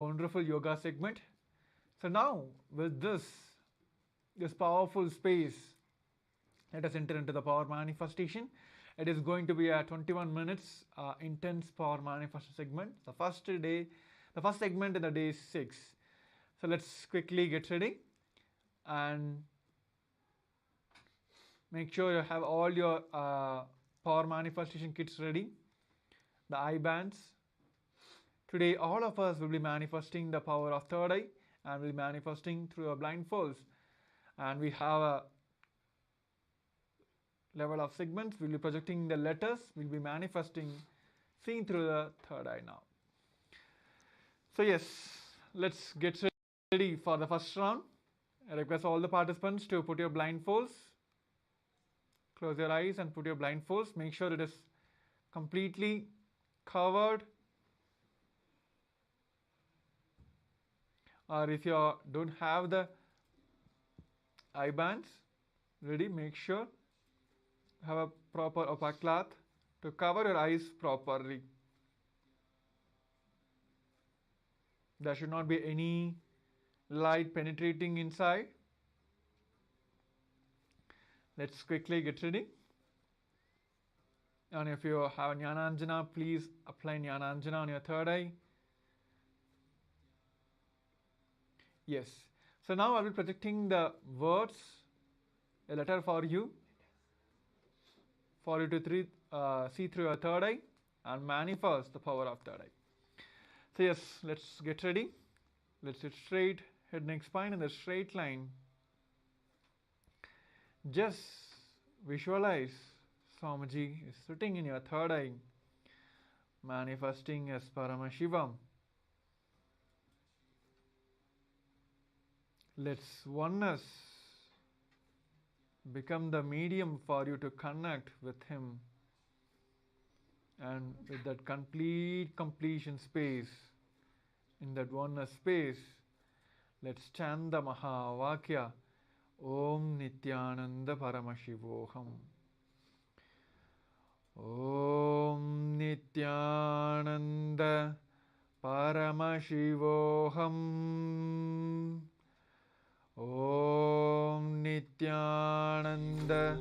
Wonderful yoga segment. So now with this powerful space, let us enter into the power manifestation. It is going to be a 21 minutes intense power manifestation segment. The first segment in the day 6. So let's quickly get ready and make sure you have all your power manifestation kits ready. The eye bands. Today all of us will be manifesting the power of third eye and will be manifesting through our blindfolds. And we have a level of segments. We'll be projecting the letters. We'll be manifesting seen through the third eye now. So yes, let's get ready for the first round. I request all the participants to put your blindfolds. Close your eyes and put your blindfolds. Make sure it is completely covered. Or if you don't have the eye bands ready, make sure have a proper opaque cloth to cover your eyes properly. There should not be any light penetrating inside. Let's quickly get ready. And if you have Jnananjana, please apply Jnananjana on your third eye. Yes. So now I will be projecting the words, a letter for you to see through your third eye and manifest the power of third eye. So yes, let's get ready. Let's sit straight, head, neck, spine in the straight line. Just visualize Swamiji is sitting in your third eye, manifesting as Paramashivam. Let's oneness become the medium for you to connect with him, and with that completion space, in that oneness space, let's chant the Mahavakya Om Nithyananda Paramashivoham. Om Nithyananda Paramashivoham. Om Nithyananda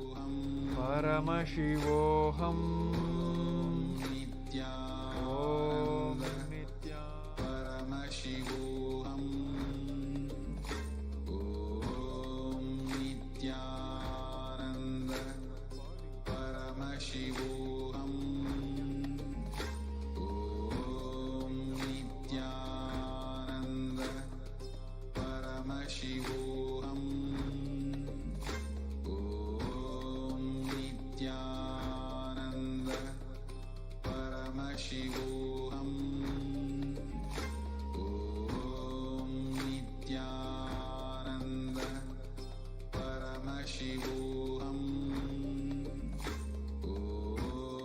Paramashivoham. Om Nithyananda Paramashivoham. Om Nithyananda Paramashivoham. Om Nithyananda Paramashivoham. Om Nithyananda Paramashivoham. Om Nithyananda Paramashivoham.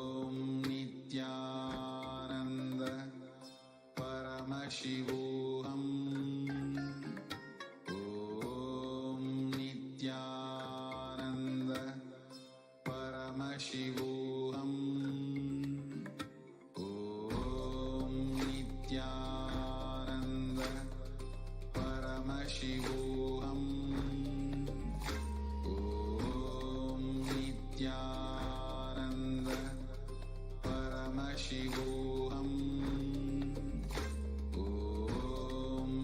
Om Nithyananda Paramashivoham. Om Nithyananda Paramashivoham. Om Nithyananda Paramashivoham. Om Nithyananda Paramashivoham. Om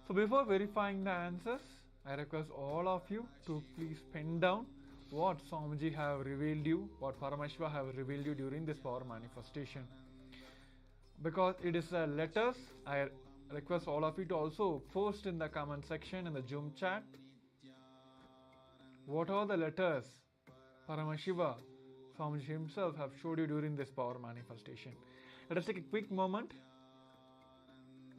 So before verifying the answers, I request all of you to please pen down what Swamiji have revealed you, what Paramashiva have revealed you during this power manifestation. Because it is letters, I request all of you to also post in the comment section in the Zoom chat what are the letters Paramashiva, Swamiji himself have showed you during this power manifestation. Let us take a quick moment,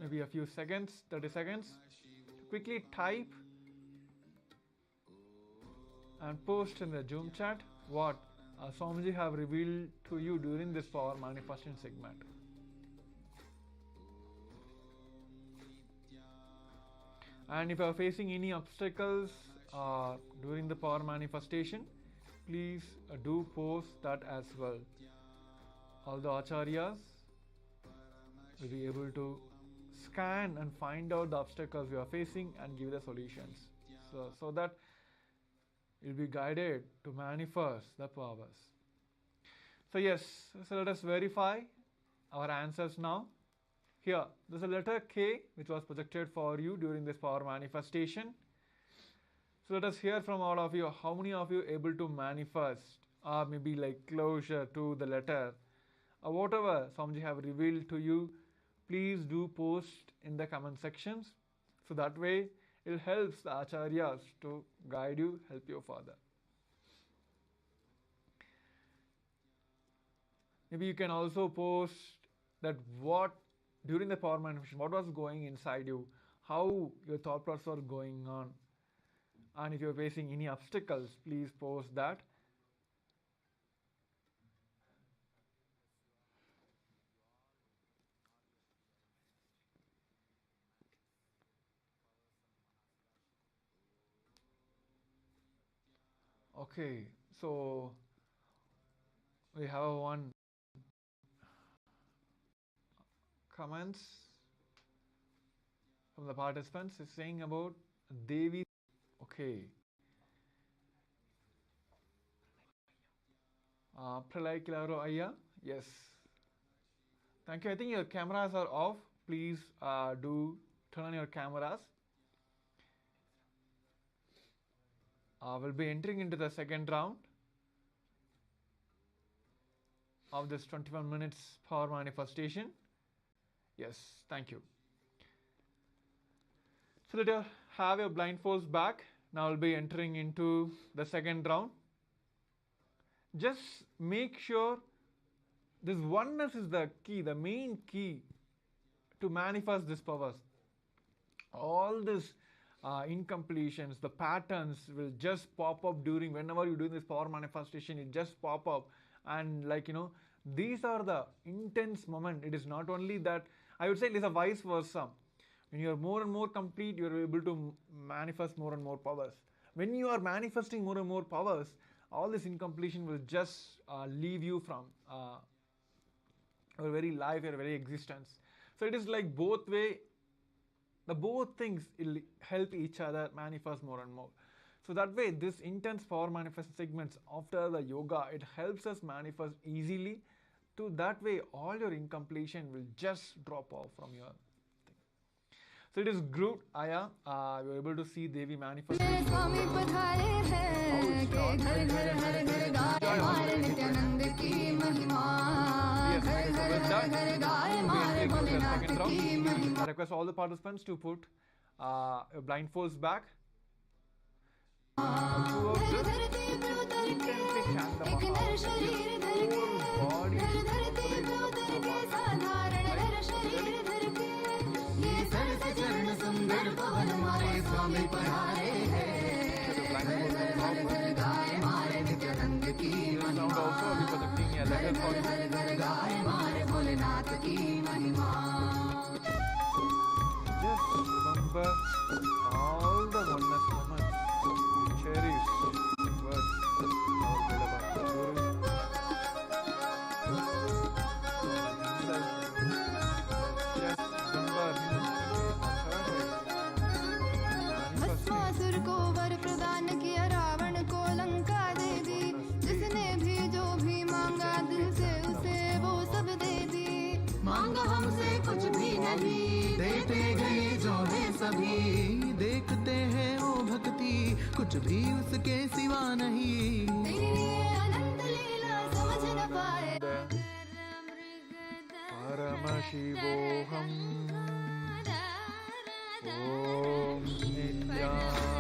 maybe a few seconds, 30 seconds, to quickly type and post in the Zoom chat what Swamiji have revealed to you during this power manifestation segment. And if you are facing any obstacles during the power manifestation, please do post that as well. All the acharyas will be able to scan and find out the obstacles you are facing and give the solutions. So that you'll be guided to manifest the powers. So yes, so let us verify our answers now. Here, there's a letter K which was projected for you during this power manifestation. So let us hear from all of you, how many of you able to manifest or maybe like closure to the letter or whatever Swamiji have revealed to you, please do post in the comment sections. So that way it helps the acharyas to guide you, help you further. Maybe you can also post that what during the power manifestation, what was going inside you, how your thought process are going on. And if you're facing any obstacles, please post that. Okay, so we have one comments from the participants is saying about Devi. Okay. Pralay Kilaro Ayya. Yes. Thank you. I think your cameras are off. Please do turn on your cameras. We'll be entering into the second round of this 21 minutes power manifestation. Yes, thank you. So let you have your blindfolds back. Now we'll be entering into the second round. Just make sure this oneness is the key, the main key to manifest these powers. All these incompletions, the patterns will just pop up during whenever you do this power manifestation, it just pop up. And these are the intense moment. It is not only that, I would say it is a vice versa. When you are more and more complete, you are able to manifest more and more powers. When you are manifesting more and more powers, all this incompletion will just leave you from your very life, your very existence. So it is like both way, the both things will help each other manifest more and more. So that way, this intense power manifest segments after the yoga, it helps us manifest easily. To that way, all your incompletion will just drop off from your thing. So it is good, Aya. You are able to see Devi manifest. Yes, so with that, we'll be entering into the second round. I request all the participants to put your blindfolds back. Throughout this, intensely chant the Maha. Just remember all the oneness moments you cherish with our beloved Guru. Just remember him. Bhasmasur को वर प्रदान किया रावण को लंका दे दी, जिसने भी जो भी मांगा दिल से उसे वो सब दे दी। मांगा हमसे कुछ भी नहीं, देते गए जो है सभी देखते हैं वो भक्ति कुछ भी उसके सिवा नहीं। तेरी ये अनंत लीला समझ न पाए। Paramashivoham. Om Nithyananda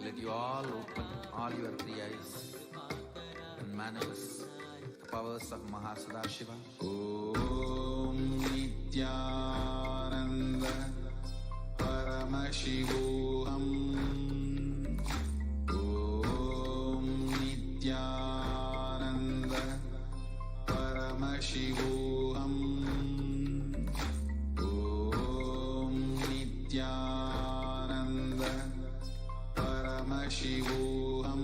Let you all open all your three eyes and manifest the powers of Mahasadashiva. Om Nithyananda Paramashivoham. Om Nithyananda Paramashivoham. Om Nithyananda Paramashivoham.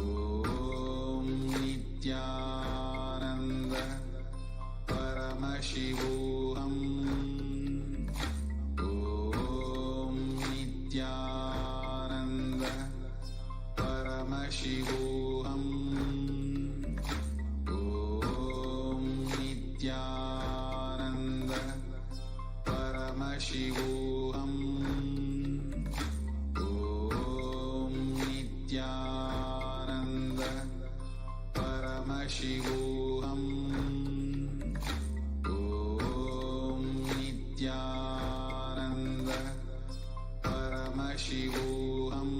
Om Nithyananda Paramashivoham. Om Nithyananda Paramashivoham. Om Nithyananda Paramashivoham. Om Nithyananda Paramashivoham. Om Nithyananda Paramashivoham.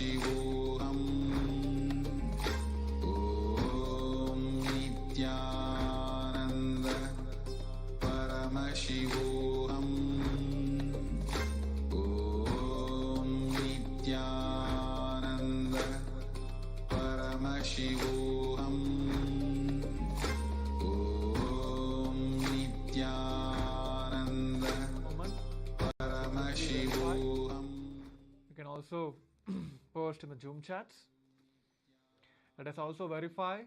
Paramashivoham. Om Nithyananda Paramashivoham. Om Nithyananda Paramashivoham. Om Nithyananda Moment. Paramashivoham. You can also post in the Zoom chats. Let us also verify.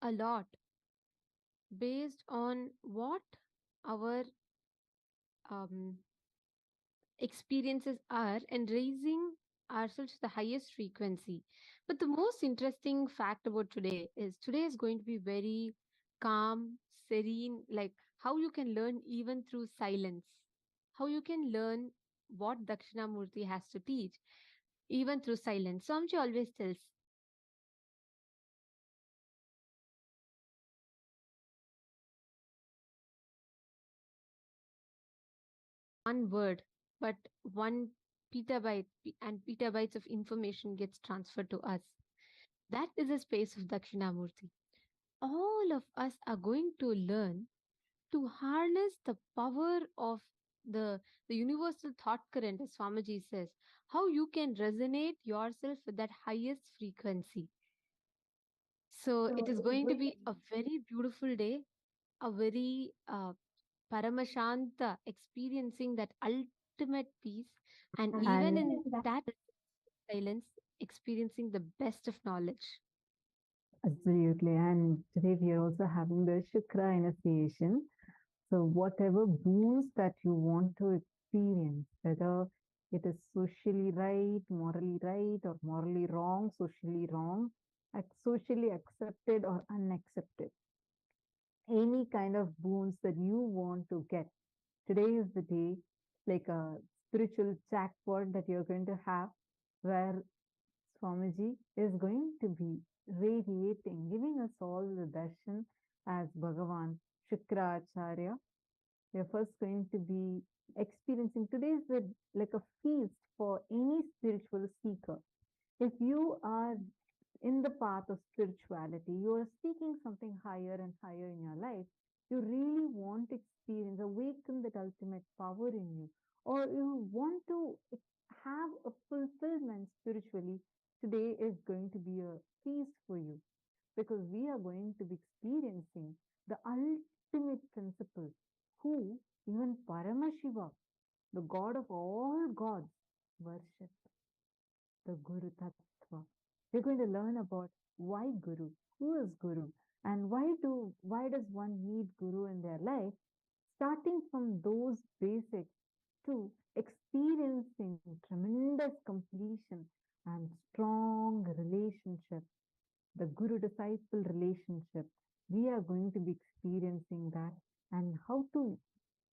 A lot based on what our um, experiences are and raising ourselves to the highest frequency. But the most interesting fact about today is going to be very calm, serene, like how you can learn even through silence, how you can learn what Dakshinamurti has to teach even through silence. Swamiji always tells one word, but one and petabytes of information gets transferred to us. That is a space of Dakshinamurti. All of us are going to learn to harness the power of the, the universal thought current, as Swamiji says, how you can resonate yourself with that highest frequency. So it is going to be a very beautiful day, a very Paramashanta, experiencing that ultimate peace, and even in that silence, experiencing the best of knowledge. Absolutely. And today we are also having the Shukra initiation. So whatever boons that you want to experience, whether it is socially right, or morally wrong, socially wrong, socially accepted or unaccepted, any kind of boons that you want to get. Today is the day, like a spiritual jackpot that you're going to have, where Swamiji is going to be radiating, giving us all the darshan as Bhagavan Shukra Acharya. We are first going to be experiencing today's like a feast for any spiritual seeker. If you are in the path of spirituality, you are seeking something higher and higher in your life, you really want to experience, awaken that ultimate power in you, or you want to have a fulfillment spiritually, today is going to be a feast for you because we are going to be experiencing the ultimate principle who even Paramashiva, the God of all gods, worship, the Guru Tattva. We're going to learn about why Guru, who is Guru, and why does one need Guru in their life, starting from those basics to experiencing tremendous completion and strong relationship, the Guru disciple relationship. We are going to be experiencing that and how to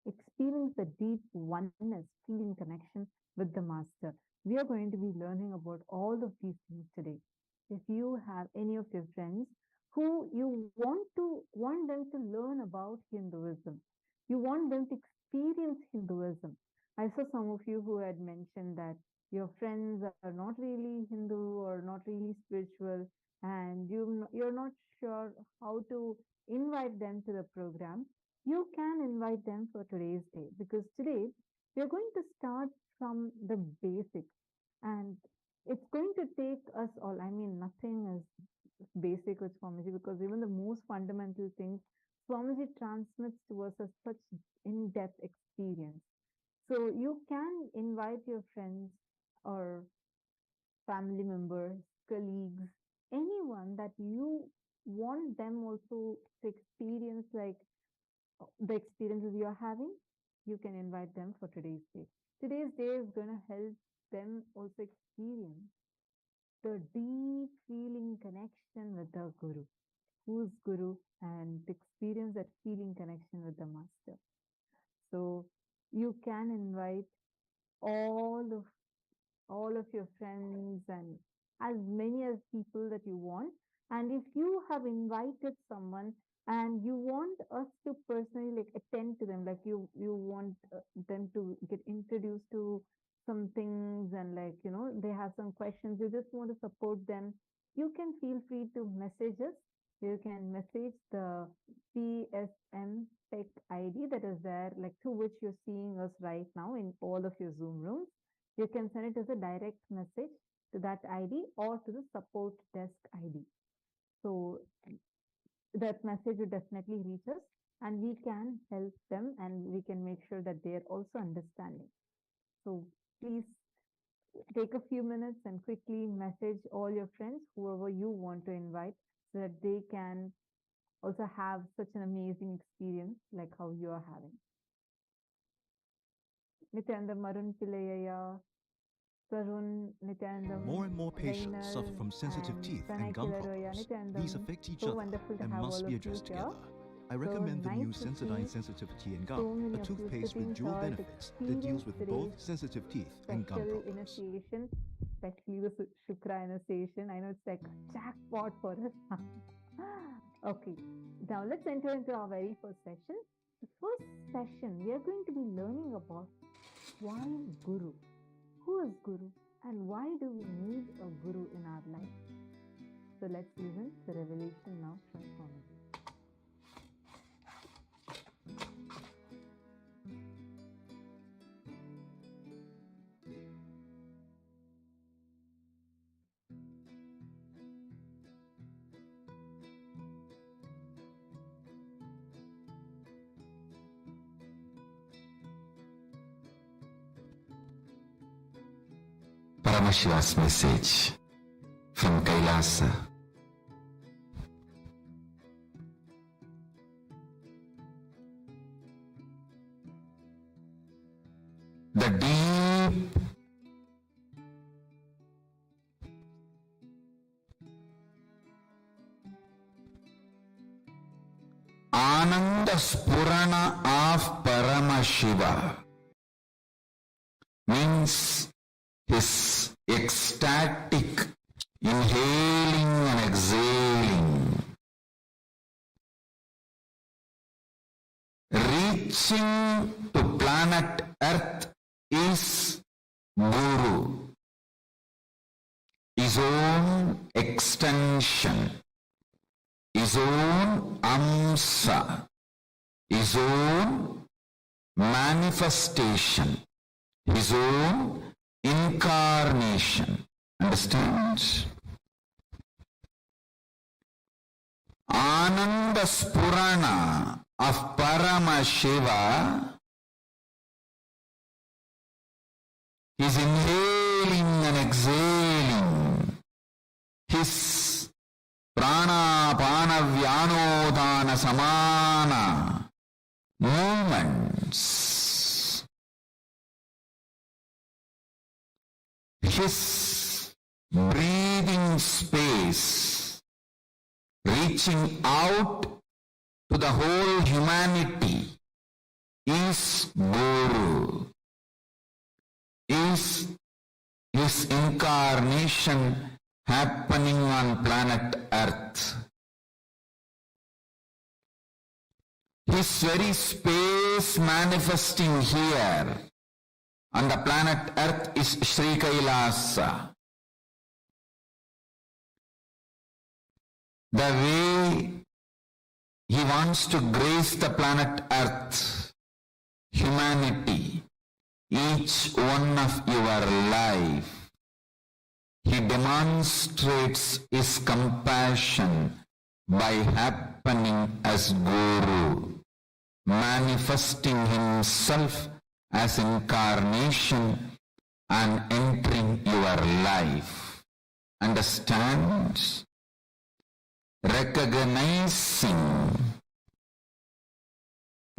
experience the deep oneness, feeling connection with the Master. We are going to be learning about all of these things today. If you have any of your friends who you want them to learn about Hinduism, you want them to experience Hinduism. I saw some of you who had mentioned that your friends are not really Hindu or not really spiritual, and you're not sure how to invite them to the program. You can invite them for today's day because today we are going to start from the basics, and it's going to take us all. I mean, nothing is basic with Swamiji because even the most fundamental things Swamiji transmits to us as such in-depth experience. So you can invite your friends or family members, colleagues, anyone that you want them also to experience like the experiences you're having, you can invite them for today's day. Today's day is going to help them also experience the deep feeling connection with the Guru, who's Guru, and experience that feeling connection with the Master. So you can invite all of your friends and as many as people that you want. And if you have invited someone and you want us to personally like attend to them, like you want them to get introduced to some things and like they have some questions, you just want to support them, you can feel free to message us. You can message the PSM Tech ID that is there, like through which you're seeing us right now in all of your Zoom rooms. You can send it as a direct message to that ID or to the support desk ID. So that message will definitely reach us and we can help them and we can make sure that they are also understanding. So please take a few minutes and quickly message all your friends, whoever you want to invite, so that they can also have such an amazing experience like how you are having. Nithyananda Marun Pilayaya, Sarun Nithyanandam. More and more patients suffer from sensitive teeth and gum problems. These affect each other and must be addressed together. I recommend the new Sensodyne Sensitivity and Gum, a toothpaste with dual benefits that deals with both sensitive teeth and gum problems. Initiation, especially the Shukra initiation. I know it's like a jackpot for us. Okay, now let's enter into our very first session. The first session, we are going to be learning about why Guru. Who is Guru and why do we need a Guru in our life? So let's listen to the revelation now from Swamiji. Paramashiva's message from Kailasa. The deep Ananda Spurana of Paramashiva means his ecstatic inhaling and exhaling, reaching to planet Earth is Guru, his own extension, his own amsa, his own manifestation, his own incarnation. Understand? Ananda Spurana of Paramashiva is inhaling and exhaling his prana pana vyanodana samana movements. His breathing space reaching out to the whole humanity is Guru, is his incarnation happening on planet Earth. His very space manifesting here on the planet Earth is Sri Kailasa. The way he wants to grace the planet Earth, humanity, each one of your life, he demonstrates his compassion by happening as Guru, manifesting himself as incarnation and entering your life. Understand? Recognizing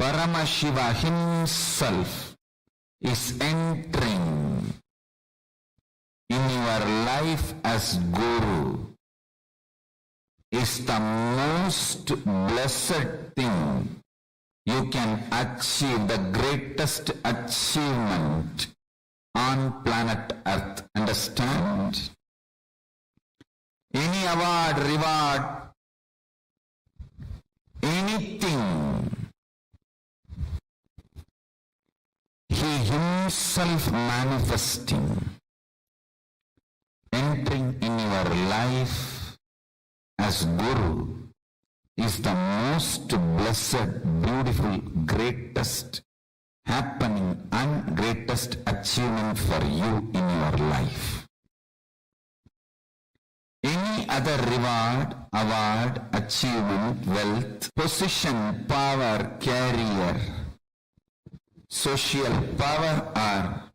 Paramashiva himself is entering in your life as Guru is the most blessed thing you can achieve, the greatest achievement on planet Earth. Understand? Any award, reward, anything, he himself manifesting, entering in your life as Guru is the most blessed, beautiful, greatest happening and greatest achievement for you in your life. Any other reward, award, achievement, wealth, position, power, career, social power or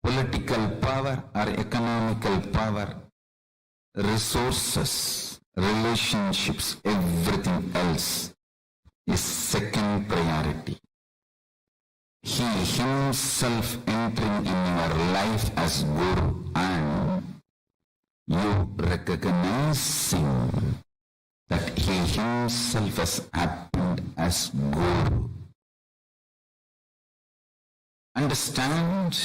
political power or economical power, resources, relationships, everything else is second priority. He himself entering in your life as Guru and you recognizing that he himself has happened as Guru. Understand?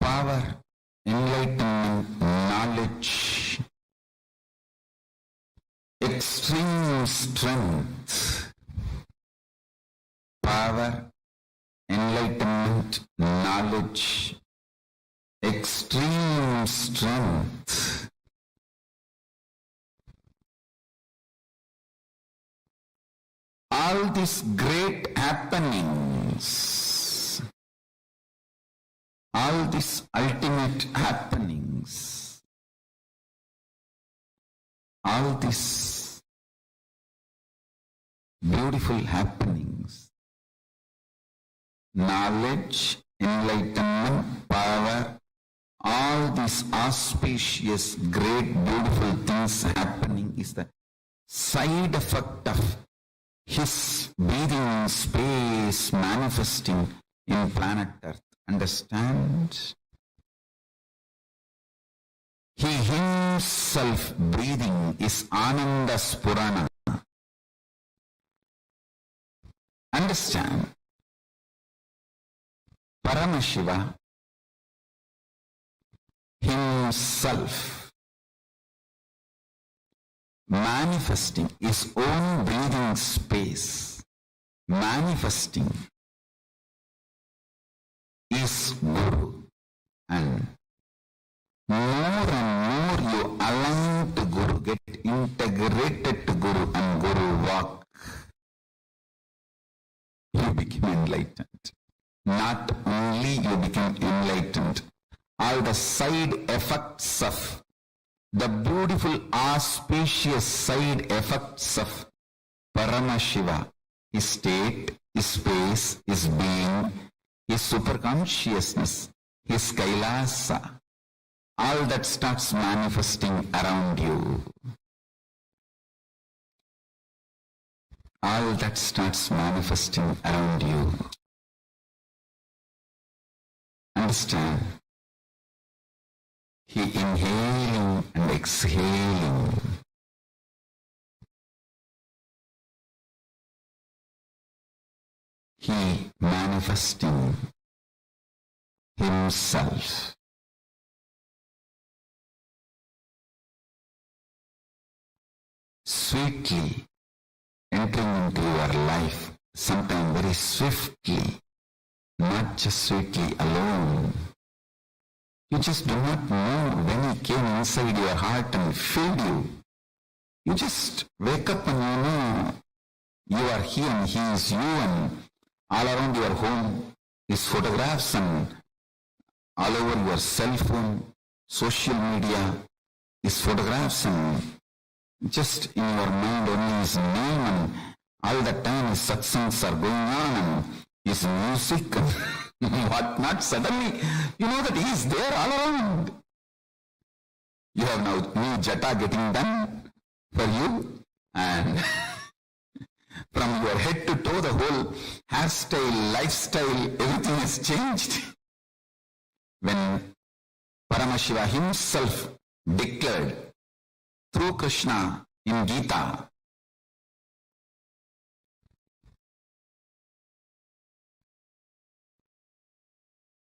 Power, enlightenment, knowledge, extreme strength, power, enlightenment, knowledge, extreme strength. All these great happenings, all these ultimate happenings, all these beautiful happenings, knowledge, enlightenment, power, all these auspicious, great, beautiful things happening is the side effect of his breathing space manifesting in planet Earth. Understand? He himself breathing is Ananda Spurana. Understand? Paramashiva himself, manifesting his own breathing space, manifesting is Guru, and more you align to Guru, get integrated to Guru and Guru walk, you become enlightened. Not only you become enlightened, all the side effects of the beautiful auspicious side effects of Paramashiva, his state, his space, his being, his superconsciousness, his Kailasa, all that starts manifesting around you. All that starts manifesting around you. Understand? He inhaling and exhaling. He manifesting himself. Sweetly entering into your life, sometimes very swiftly, not just sweetly alone. You just do not know when he came inside your heart and filled you. You just wake up and you know you are he and he is you, and all around your home is photographs, and all over your cell phone, social media is photographs, and just in your mind only his name, and all the time his satsangs are going on and his music and what not. Suddenly you know that he is there all around. You have now new jata getting done for you, and from your head to toe the whole hairstyle, lifestyle, everything has changed. When Paramashiva himself declared through Krishna in Gita,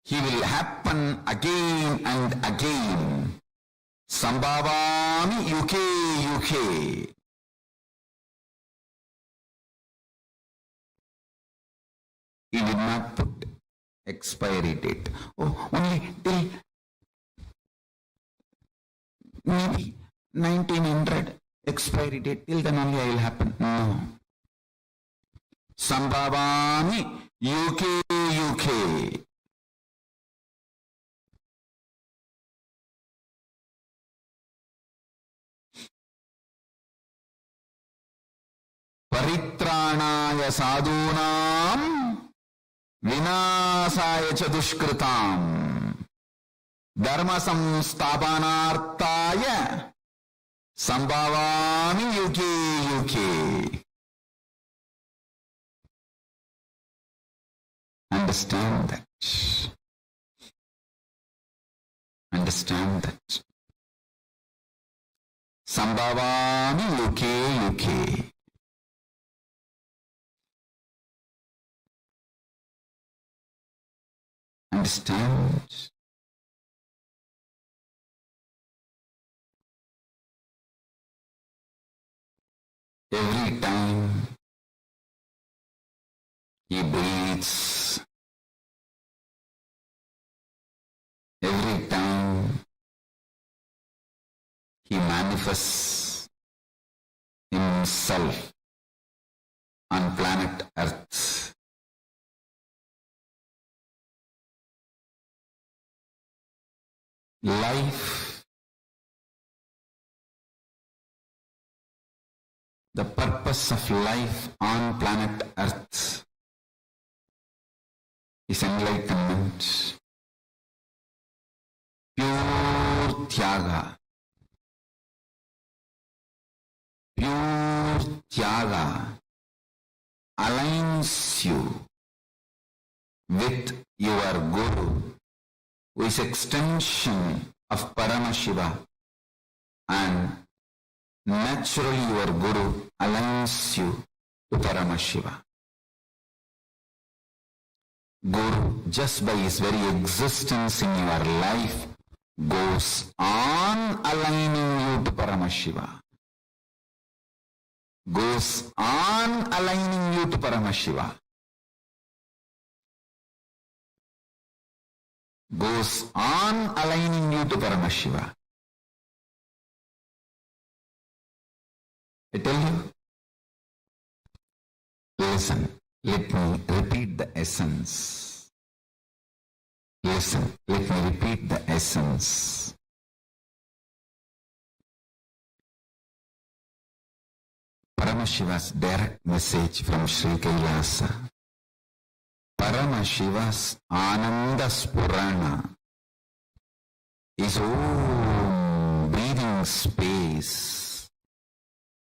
he will happen again and again. Sambhavami yuke. He did not put expiry date. Oh, only till maybe 1900 expiry date. Till then only I will happen. No. Sambhavami yuke. Paritranaya sadhunam vinasaya cha dushkritam dharma samsthapanarthaya sambhavami yuke. Understand that. Understand that. Sambhavami yuke. Understand? Every time he breathes, every time he manifests himself on planet Earth, life, the purpose of life on planet Earth is enlightenment, pure Tyaga. Pure Tyaga aligns you with your Guru, who is extension of Paramashiva, and naturally your Guru aligns you to Paramashiva. Guru, just by his very existence in your life, goes on aligning you to Paramashiva. Goes on aligning you to Paramashiva. Goes on aligning you to Paramashiva. I tell you, listen, let me repeat the essence. Listen, let me repeat the essence. Paramashiva's direct message from Sri Kailasa. Paramashiva's Ananda Spurana, his own breathing space,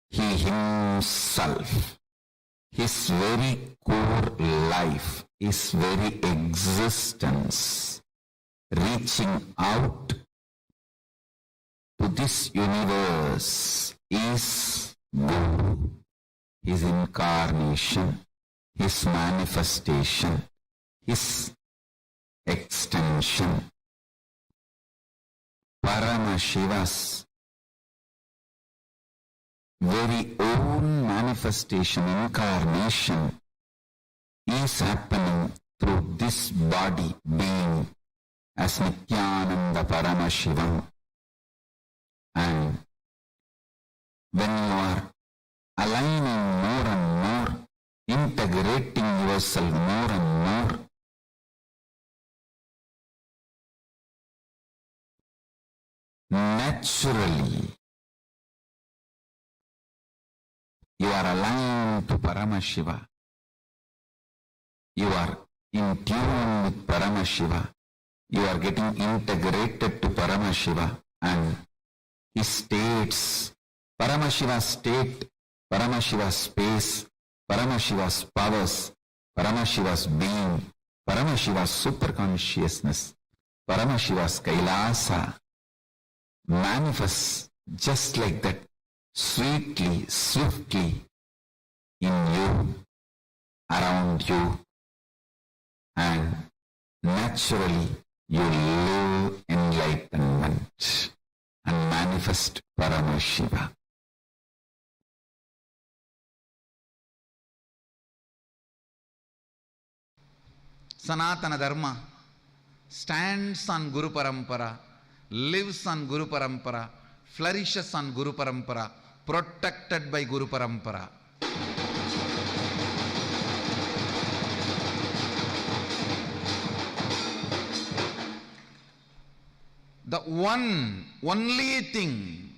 he himself, his very core life, his very existence, reaching out to this universe is Guru, his incarnation, his manifestation, his extension. Paramashiva's very own manifestation, incarnation is happening through this body being as Nithyananda Paramashivam. And when you are aligning more and more, integrating yourself more and more, naturally you are aligned to Paramashiva. You are in tune with Paramashiva. You are getting integrated to Paramashiva and his states, Paramashiva's state, Paramashiva's space, Paramashiva's powers, Paramashiva's being, Paramashiva's superconsciousness, Paramashiva's Kailasa manifests just like that, sweetly, swiftly in you, around you, and naturally you live enlightenment and manifest Paramashiva. Sanatana Dharma stands on Guru Parampara, lives on Guru Parampara, flourishes on Guru Parampara, protected by Guru Parampara. The only thing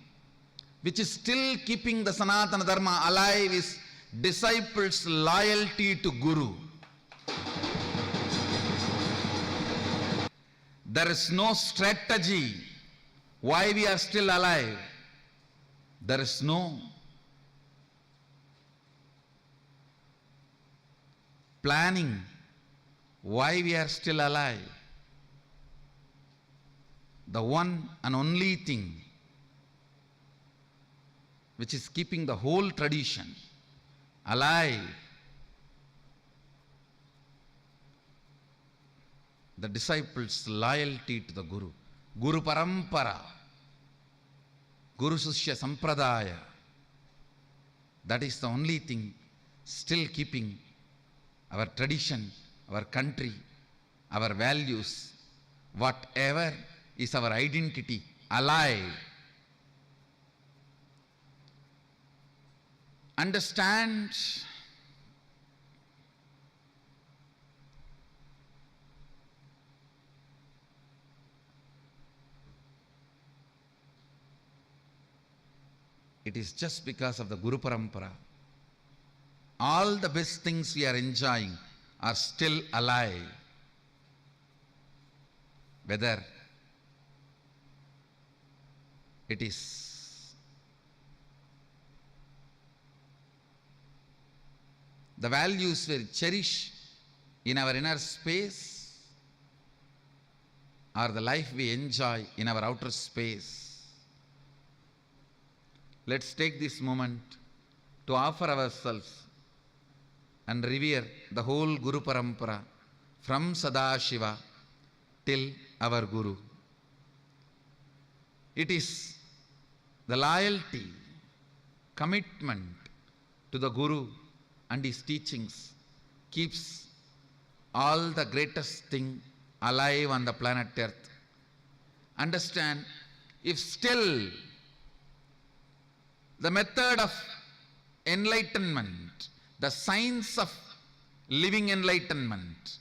which is still keeping the Sanatana Dharma alive is disciples' loyalty to Guru. There is no strategy why we are still alive. There is no planning why we are still alive. The one and only thing which is keeping the whole tradition alive, the disciples' loyalty to the Guru. Guru Parampara, Guru Sishya Sampradaya. That is the only thing still keeping our tradition, our country, our values, whatever is our identity alive. Understand it is just because of the Guru Parampara. All the best things we are enjoying are still alive. Whether it is the values we cherish in our inner space or the life we enjoy in our outer space. Let's take this moment to offer ourselves and revere the whole Guru Parampara from Sadashiva till our Guru. It is the loyalty, commitment to the Guru and his teachings keeps all the greatest thing alive on the planet Earth. Understand, if still the method of enlightenment, the science of living enlightenment,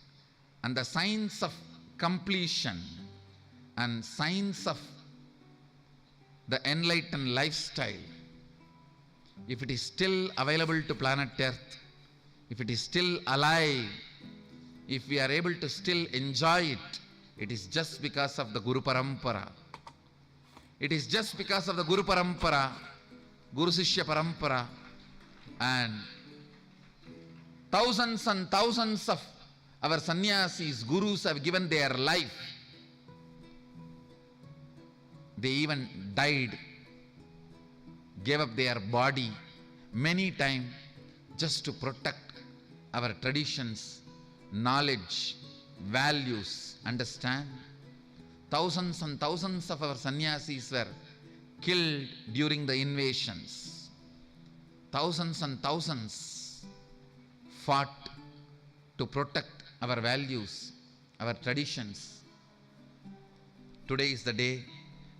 and the science of completion, and science of the enlightened lifestyle, if it is still available to planet Earth, if it is still alive, if we are able to still enjoy it, it is just because of the Guru Parampara. It is just because of the Guru Parampara, Guru Sishya Parampara, and thousands and thousands of our sannyasis, gurus have given their life. They even died, gave up their body many times just to protect our traditions, knowledge, values. Understand? Thousands and thousands of our sannyasis were killed during the invasions. Thousands and thousands fought to protect our values, our traditions. Today is the day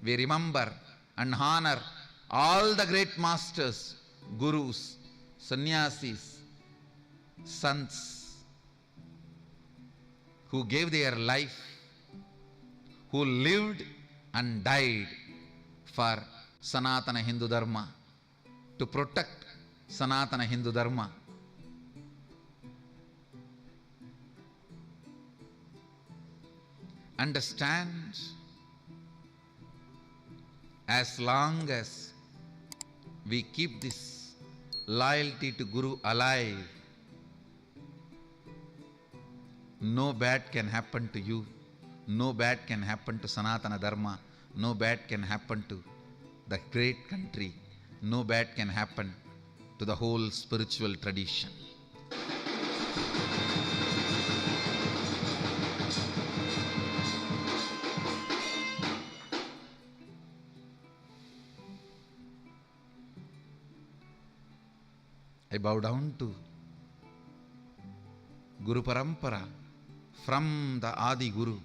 we remember and honor all the great masters, gurus, sannyasis, sants, who gave their life, who lived and died for Sanatana Hindu Dharma, to protect Sanatana Hindu Dharma. Understand, as long as we keep this loyalty to Guru alive, no bad can happen to you, no bad can happen to Sanatana Dharma, no bad can happen to the great country, no bad can happen to the whole spiritual tradition. I bow down to Guru Parampara, from the Adi Guru,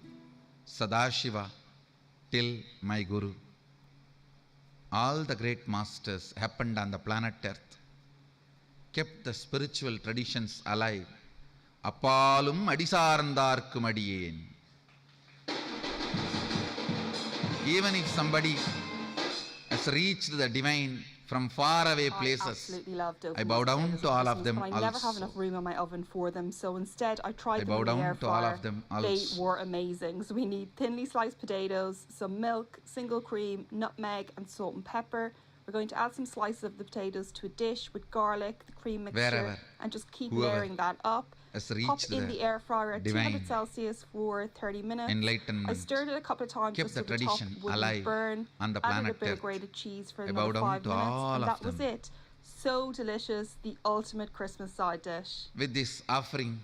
Sadashiva, till my Guru. All the great masters happened on the planet Earth, kept the spiritual traditions alive. Appalum adisarndarkum adiyen. Even if somebody has reached the divine from faraway places, absolutely loved I bow down to all of them but I never have enough room in my oven for them, so instead I tried them bow in the down air to all fryer. of them They also. were amazing. So we need thinly sliced potatoes, some milk, single cream, nutmeg and salt and pepper. We're going to add some slices of the potatoes to a dish with garlic, the cream mixture, Wherever, and just keep whoever layering that up. has Pop reached in the the air fryer at divine 200 Celsius for 30 minutes. enlightenment, I stirred it a couple of times kept just so the the top tradition wouldn't alive burn. on the Added a planet bit Earth. of grated cheese for I bow another down 5 to minutes, all and of that was them. it. So delicious, the ultimate Christmas side dish. With this offering,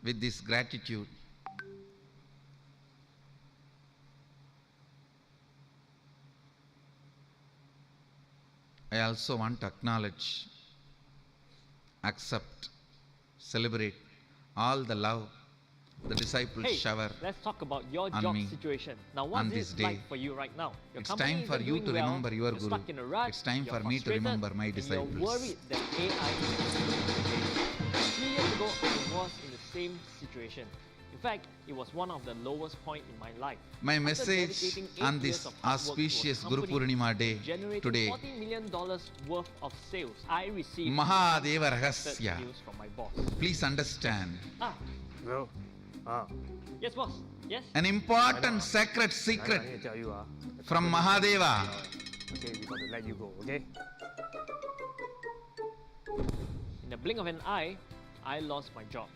with this gratitude, I also want to acknowledge, accept, celebrate all the love the disciples Hey, shower let's talk about your on job me situation. Now, on what's this it day. like for you right now? Your It's company time for isn't you doing to well, remember your you're Guru. stuck in a rut, It's time you're for me to frustrated, remember my and disciples. You're worried that AI is 3 years ago, I was in the same situation. In fact, it was one of the lowest points in my life. My After message dedicating 8 on years this of hard work to a auspicious Guru company, Purnima day generating today, $40 million worth of sales, I received Mahadeva unexpected Rahasya. news from my boss. Please understand, Ah, Bro, yes, boss. Yes. an important sacred I secret need to tell you, from Mahadeva. okay, we got to let you go, okay? In the blink of an eye, I lost my job.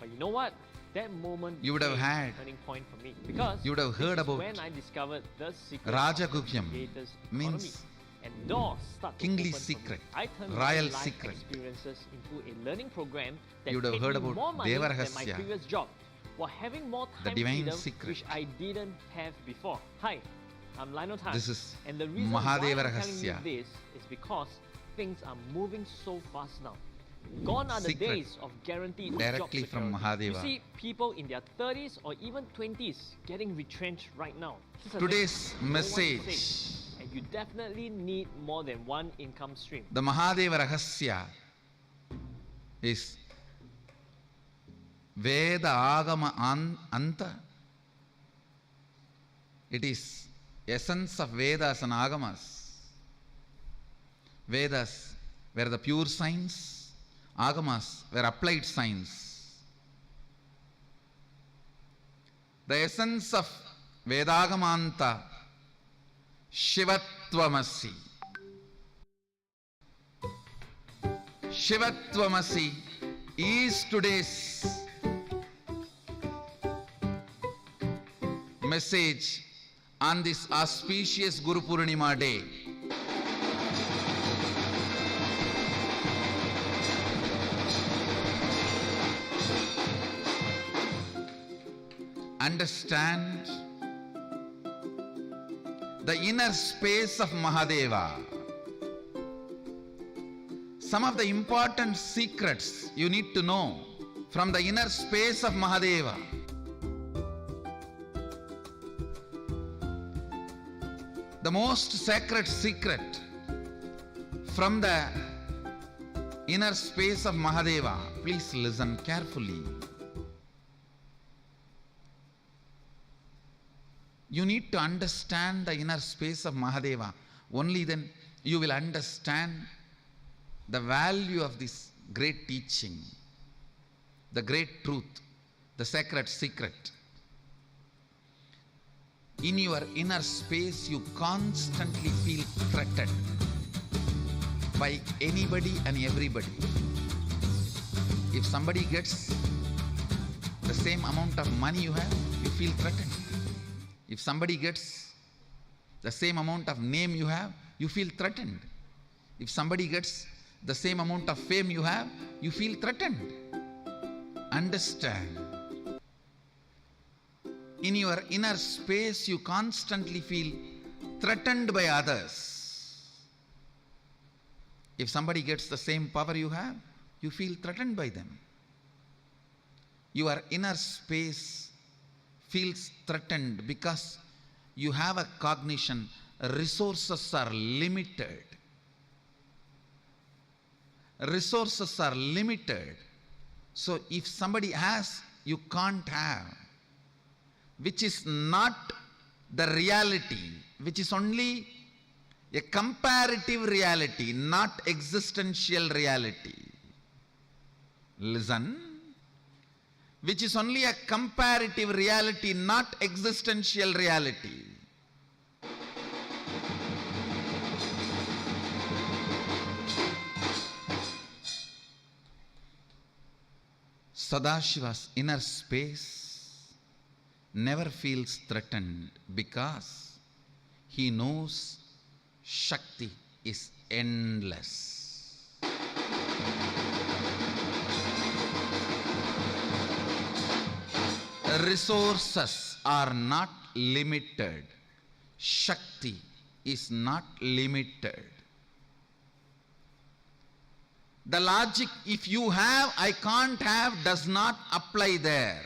But you know what? That moment You would have became had- a turning point for me, because you would have heard this is about when I discovered the secret Rajaguhyam, of the creator's means economy. And doors start to kingly open for me. secret, I turned royal my life secret. experiences into a learning program that You would have paid heard me about more money than my Devarahasya, previous job, while having more the time divine freedom, secret. which I didn't have before. Hi, I'm Linotas. This is and the reason Mahadeva why I'm telling you Rahasya. this is because things are moving so fast now. Gone are the Secret. days of guaranteed Directly job from security. Mahadeva. You see people in their 30s or even 20s getting retrenched right now. This is a Today's thing no one message. says. And you definitely need more than one income stream. The Mahadeva Rahasya is Veda Agama Anta. It is essence of Vedas and Agamas. Vedas were the pure science, Agamas were applied science. The essence of Vedagamanta, Shivatvamasi. Shivatvamasi is today's message on this auspicious Guru Purnima day. Understand the inner space of Mahadeva. Some of the important secrets you need to know from the inner space of Mahadeva. The most sacred secret from the inner space of Mahadeva. Please listen carefully. You need to understand the inner space of Mahadeva. Only then you will understand the value of this great teaching, the great truth, the sacred secret. In your inner space, you constantly feel threatened by anybody and everybody. If somebody gets the same amount of money you have, you feel threatened. If somebody gets the same amount of name you have, you feel threatened. If somebody gets the same amount of fame you have, you feel threatened. Understand. In your inner space, you constantly feel threatened by others. If somebody gets the same power you have, you feel threatened by them. Your inner space feels threatened because you have a cognition, resources are limited. Resources are limited. So if somebody has, you can't have. Which is not the reality, which is only a comparative reality, not existential reality. Listen. Which is only a comparative reality, not existential reality. Sadashiva's inner space never feels threatened because he knows Shakti is endless. Resources are not limited. Shakti is not limited. The logic, if you have, I can't have, does not apply there.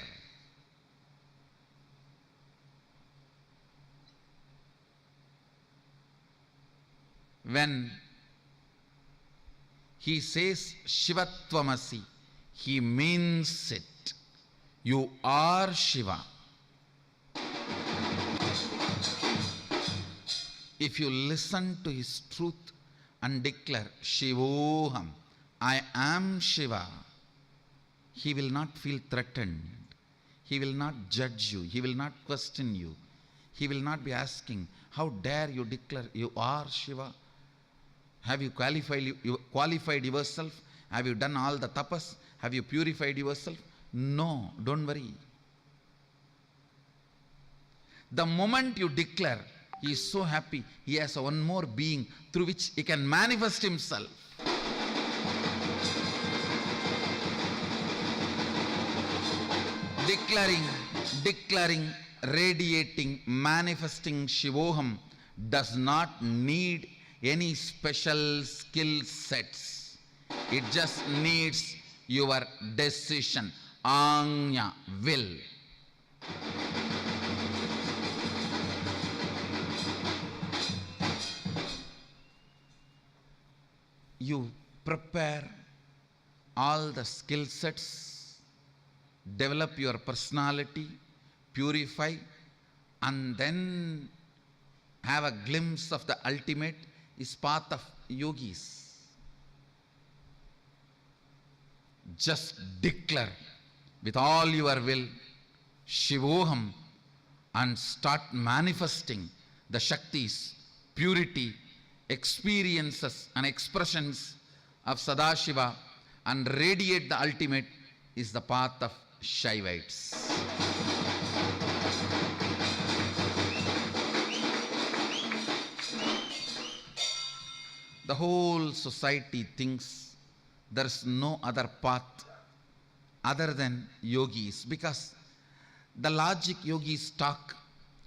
When he says Shivatvamasi, he means it. You are Shiva. If you listen to his truth and declare Shivoham, I am Shiva, he will not feel threatened. He will not judge you. He will not question you. He will not be asking, how dare you declare you are Shiva? Have you qualified yourself? Have you done all the tapas? Have you purified yourself? No, don't worry. The moment you declare, he is so happy, he has one more being through which he can manifest himself. Declaring radiating, manifesting Shivoham does not need any special skill sets. It just needs your decision, Anya, will. You prepare all the skill sets, develop your personality, purify, and then have a glimpse of the ultimate is path of yogis. Just declare with all your will Shivoham and start manifesting the Shaktis, purity, experiences and expressions of Sadashiva and radiate the ultimate is the path of Shaivites. The whole society thinks there is no other path other than yogis, because the logic yogis talk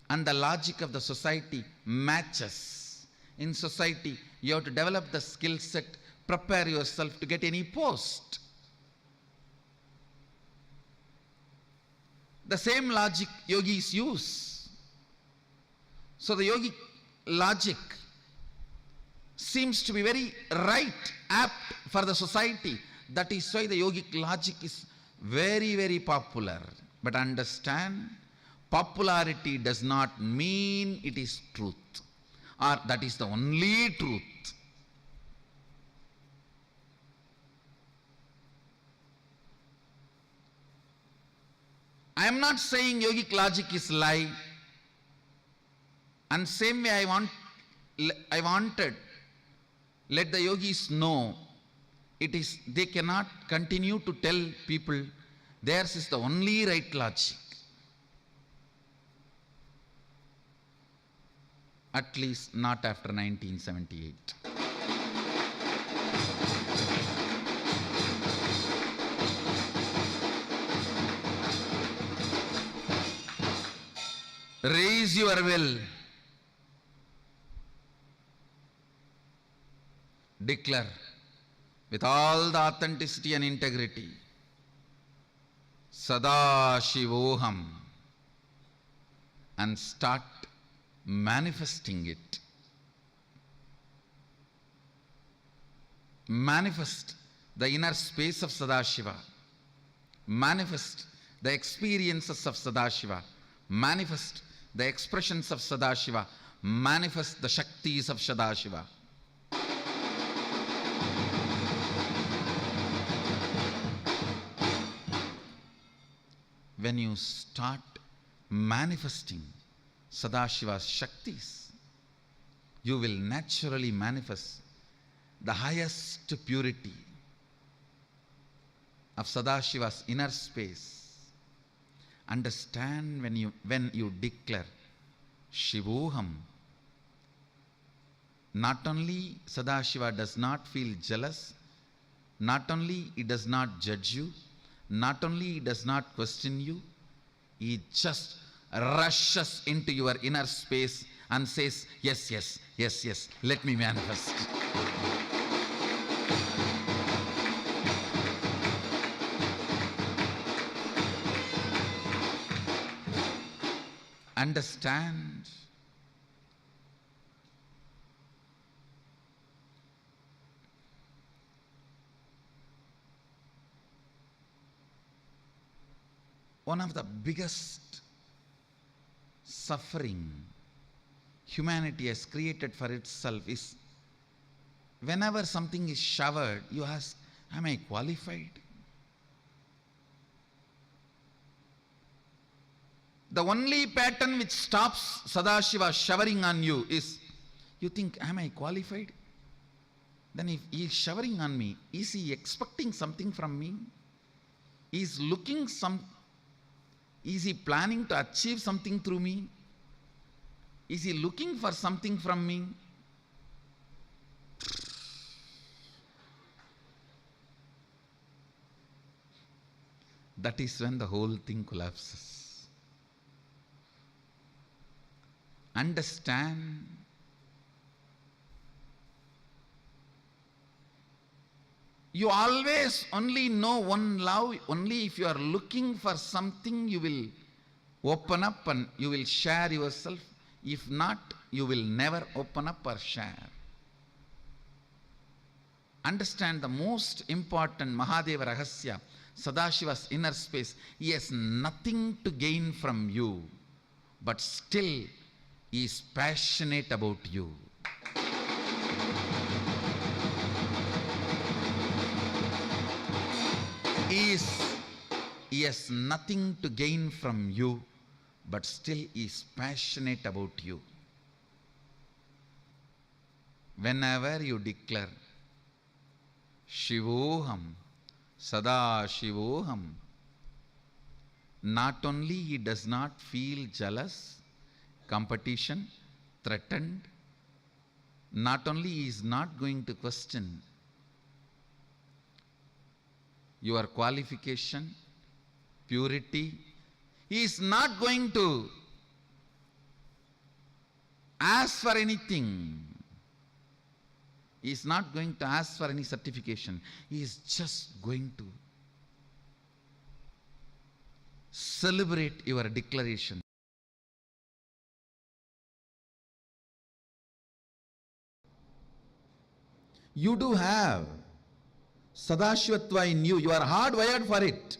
and the logic of the society matches. In society, you have to develop the skill set, prepare yourself to get any post. The same logic yogis use. So the yogic logic seems to be very right, apt for the society. That is why the yogic logic is very, very popular. But understand, popularity does not mean it is truth, or that is the only truth. I am not saying yogic logic is lie. And same way I wanted, let the yogis know, it is, they cannot continue to tell people theirs is the only right logic. At least not after 1978. Raise your will. Declare with all the authenticity and integrity, Sadashivoham, and start manifesting it. Manifest the inner space of Sadashiva. Manifest the experiences of Sadashiva. Manifest the expressions of Sadashiva. Manifest the Shaktis of Sadashiva. When you start manifesting Sadashiva's Shaktis, you will naturally manifest the highest purity of Sadashiva's inner space. Understand, when you declare Shivoham, not only Sadashiva does not feel jealous, not only he does not judge you, not only he does not question you, he just rushes into your inner space and says, yes, yes, yes, yes, let me manifest. Understand, one of the biggest suffering humanity has created for itself is whenever something is showered, you ask, am I qualified? The only pattern which stops Sadashiva showering on you is, you think, am I qualified? Then if he is showering on me, is he expecting something from me? Is he planning to achieve something through me? Is he looking for something from me? That is when the whole thing collapses. understand you always only know one love. Only if you are looking for something, you will open up and you will share yourself. If not, you will never open up or share. Understand the most important Mahadeva Rahasya, Sadashiva's inner space. He has nothing to gain from you, but still he is passionate about you. He has nothing to gain from you, but still he is passionate about you. Whenever you declare Shivoham, Sadashivoham, not only he does not feel jealous, competition, threatened, not only he is not going to question your qualification, purity, he is not going to ask for anything. He is not going to ask for any certification. He is just going to celebrate your declaration. You do have Sadashivatva in you. You are hardwired for it.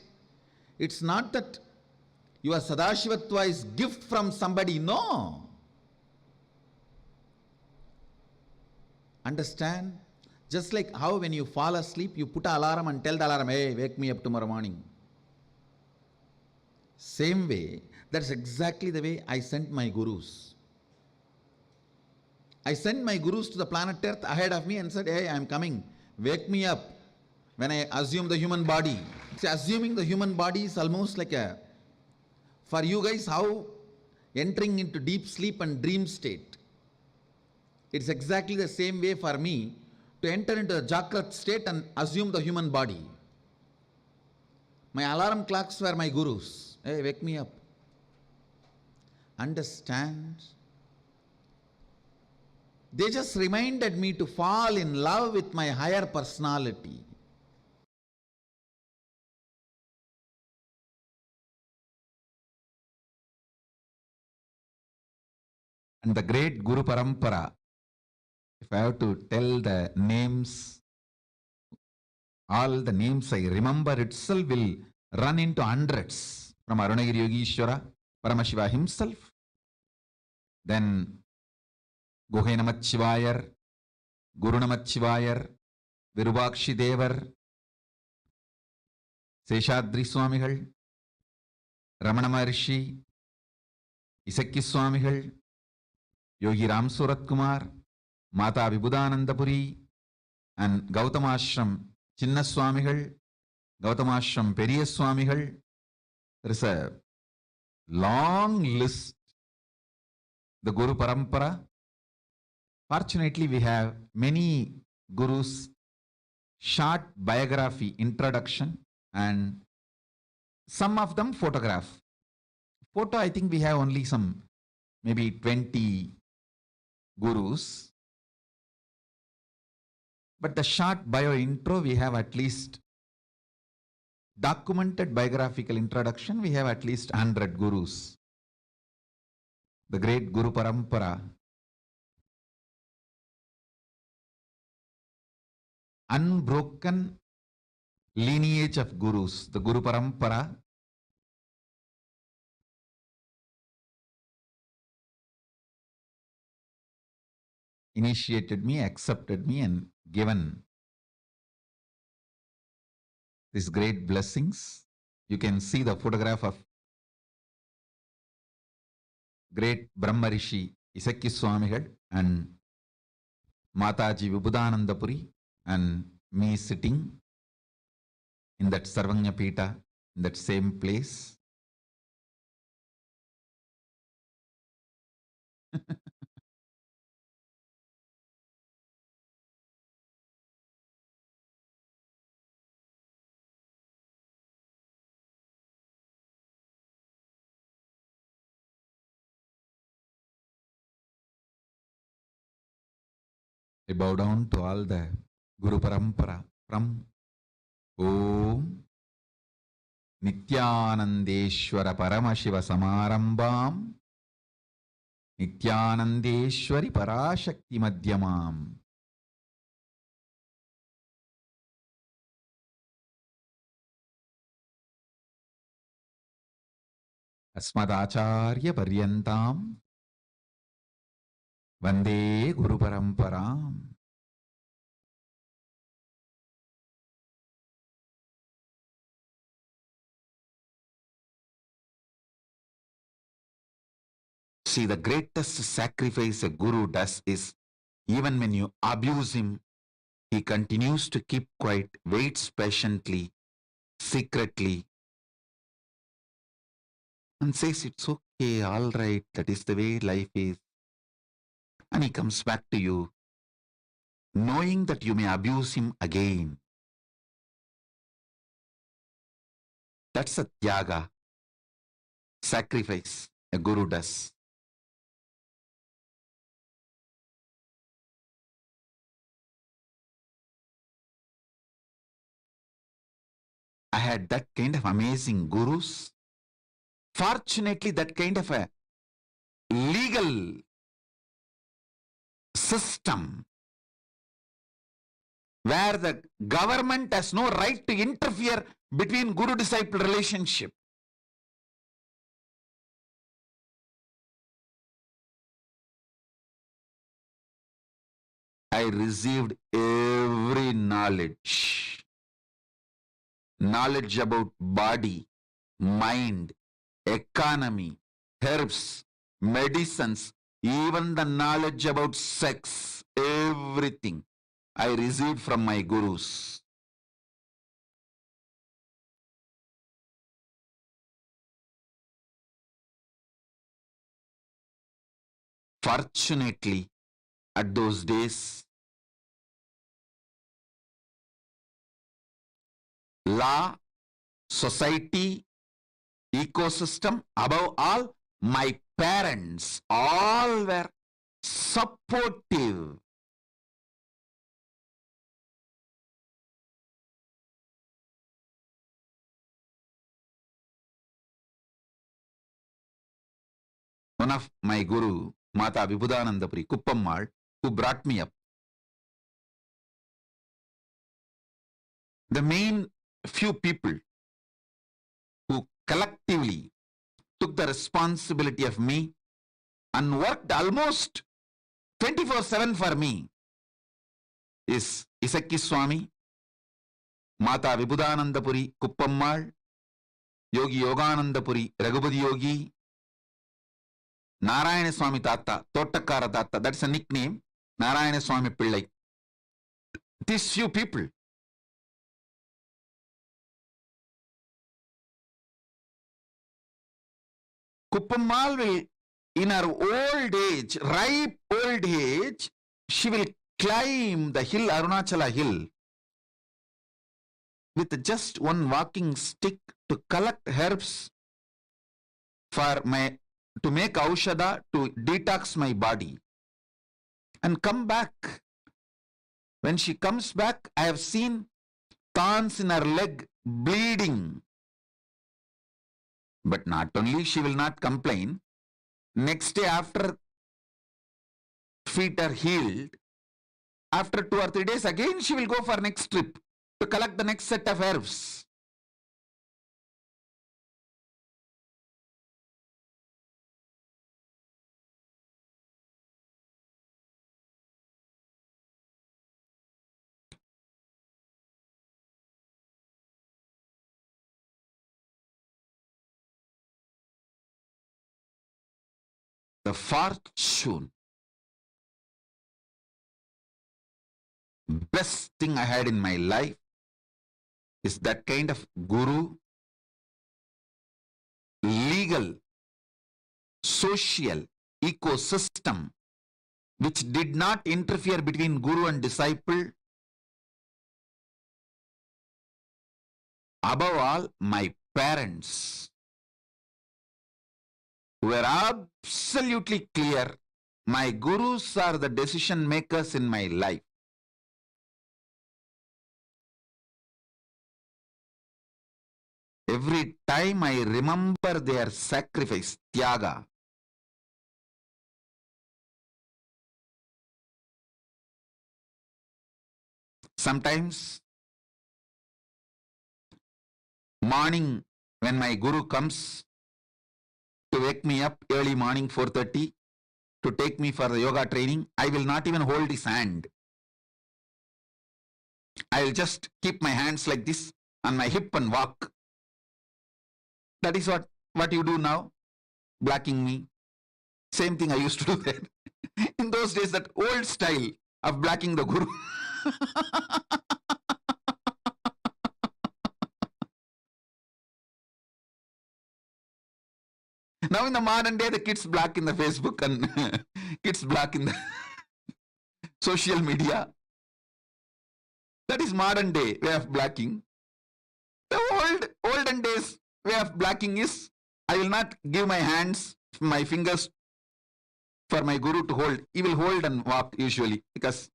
It's not that your Sadashivatva is gift from somebody. No. Understand? Just like how when you fall asleep, you put an alarm and tell the alarm, hey, wake me up tomorrow morning. Same way, that's exactly the way I sent my gurus. I sent my gurus to the planet Earth ahead of me and said, hey, I am coming. Wake me up when I assume the human body. See, assuming the human body is almost like for you guys, how entering into deep sleep and dream state. It's exactly the same way for me to enter into a Jagrat state and assume the human body. My alarm clocks were my gurus. Hey, wake me up. Understand? They just reminded me to fall in love with my higher personality. And the great Guru Parampara, if I have to tell the names, all the names I remember itself will run into hundreds. From Arunagiri Yogishwara, Paramashiva himself, then Guhe Namachivayar, Guru Namachivayar, Virubakshi Devar, Seshadri Swamigal, Ramana Maharishi, Isakki Swamigal, Yogi Ram Surat Kumar, Mata Vibhudanandapuri, and Gautamashram Chinna Swamigal, Gautamashram Periya Swamigal. There is a long list. The Guru Parampara. Fortunately, we have many gurus, short biography, introduction, and some of them photograph. Photo, I think we have only some, maybe 20 gurus. But the short bio intro, we have at least documented biographical introduction, we have at least 100 gurus. The great Guru Parampara, unbroken lineage of gurus, the Guru Parampara, initiated me, accepted me, and given these great blessings. You can see the photograph of great Brahma Rishi Isakki Swamigal and Mataji Vibhudanandapuri, and me sitting in that Sarvanya Pita, in that same place. I bow down to all the Guru Parampara from Om Nithyanandeshwara Paramashiva Samarambam Nithyanandeshwari Parashakti Madhyamam. Asmadacharya Paryantam Vande Guru Paramparam. See, the greatest sacrifice a guru does is, even when you abuse him, he continues to keep quiet, waits patiently, secretly, and says, it's okay, all right, that is the way life is. And he comes back to you, knowing that you may abuse him again. That's a tyaga, sacrifice a guru does. I had that kind of amazing gurus. Fortunately, that kind of a legal system where the government has no right to interfere between guru-disciple relationship. I received every knowledge about body, mind, economy, herbs, medicines, even the knowledge about sex, everything I received from my gurus. Fortunately, at those days, law, society, ecosystem, above all, my parents, all were supportive. One of my guru, Mata Vibhudanandapuri, Kuppammal, who brought me up, the main few people who collectively took the responsibility of me and worked almost 24/7 for me is Isakki Swami, Mata Vibhudanandapuri, Kuppammal, Yogi Yoganandapuri, Raghupati Yogi, Narayana Swami Tata, Tottakara Tata, that's a nickname, Narayana Swami Pillai. These few people. Kuppammal will, in her old age, ripe old age, she will climb the hill, Arunachala hill, with just one walking stick to collect herbs to make aushadha, to detox my body, and come back. When she comes back, I have seen thorns in her leg, bleeding. But not only she will not complain, next day after feet are healed, after 2 or 3 days again she will go for next trip to collect the next set of herbs. The fortune, best thing I had in my life is that kind of guru, legal, social ecosystem which did not interfere between guru and disciple. Above all, my parents were absolutely clear My gurus are the decision makers in my life. Every time I remember their sacrifice, tyaga, sometimes morning when my guru comes to wake me up early morning 4:30 to take me for the yoga training, I will not even hold his hand. I will just keep my hands like this on my hip and walk. That is what you do now, blocking me. Same thing I used to do then. In those days, that old style of blocking the guru. Now in the modern day, the kids block in the Facebook and kids block in the social media. That is modern day way of blocking. The olden days way of blocking is, I will not give my hands, my fingers for my guru to hold. He will hold and walk usually, because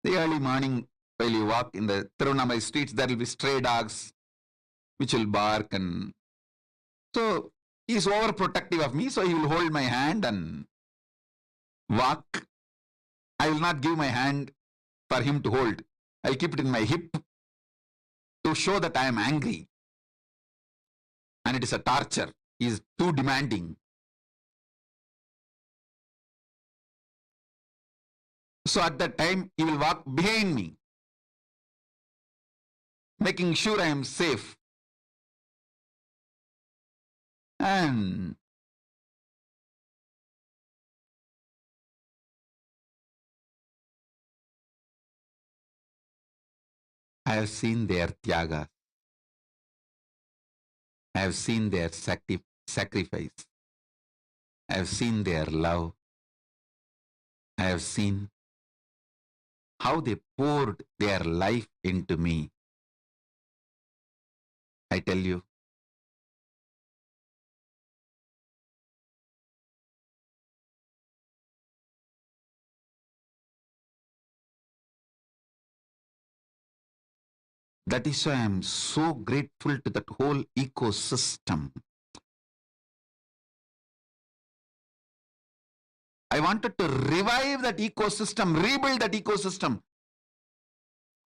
the early morning while you walk in the Tirunamai streets, there will be stray dogs which will bark, and so he is overprotective of me, so he will hold my hand and walk. I will not give my hand for him to hold. I will keep it in my hip to show that I am angry. And it is a torture. He is too demanding. So at that time, he will walk behind me, making sure I am safe. And I have seen their tyaga. I have seen their sacrifice. I have seen their love. I have seen how they poured their life into me. I tell you, that is why I am so grateful to that whole ecosystem. I wanted to revive that ecosystem, rebuild that ecosystem.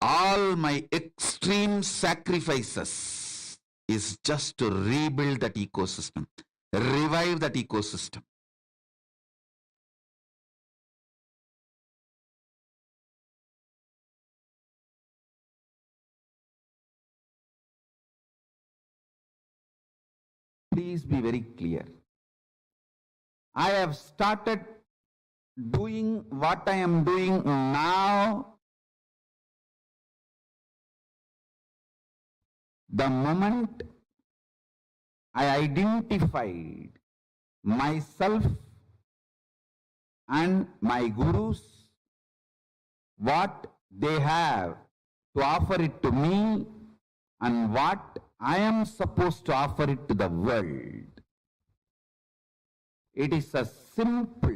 All my extreme sacrifices is just to rebuild that ecosystem, revive that ecosystem. Please be very clear. I have started doing what I am doing now the moment I identified myself and my gurus, what they have to offer it to me and what I am supposed to offer it to the world. It is a simple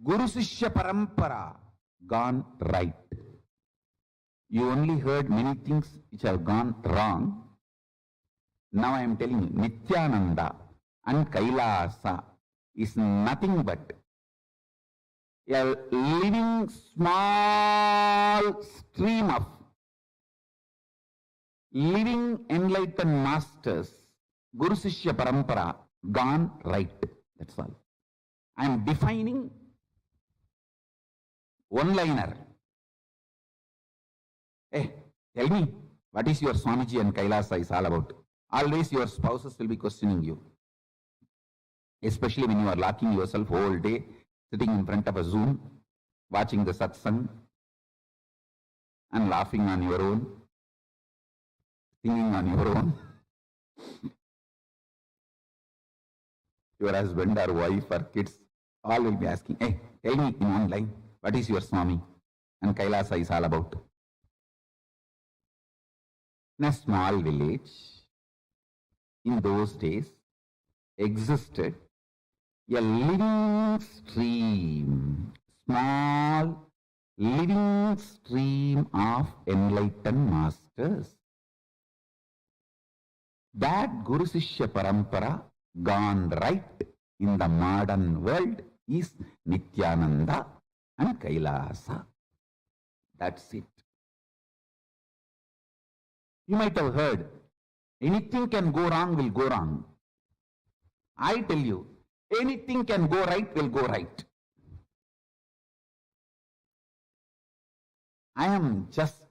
Guru Sishya Parampara gone right. You only heard many things which have gone wrong. Now I am telling you, Nithyananda and Kailasa is nothing but a living small stream of living enlightened masters, Guru Sishya Parampara gone right. That's all. I am defining one-liner. Hey, tell me, what is your Swamiji and Kailasa is all about? Always your spouses will be questioning you. Especially when you are locking yourself all day, sitting in front of a Zoom, watching the satsang, and laughing on your own, singing on your own. Your husband or wife or kids all will be asking, hey, tell me in one line, what is your Swami and Kailasa is all about? In a small village, in those days, existed a living stream, small living stream of enlightened masters. That Guru Sishya Parampara gone right in the modern world is Nithyananda and Kailasa. That's it. You might have heard, anything can go wrong will go wrong. I tell you, anything can go right will go right. I am just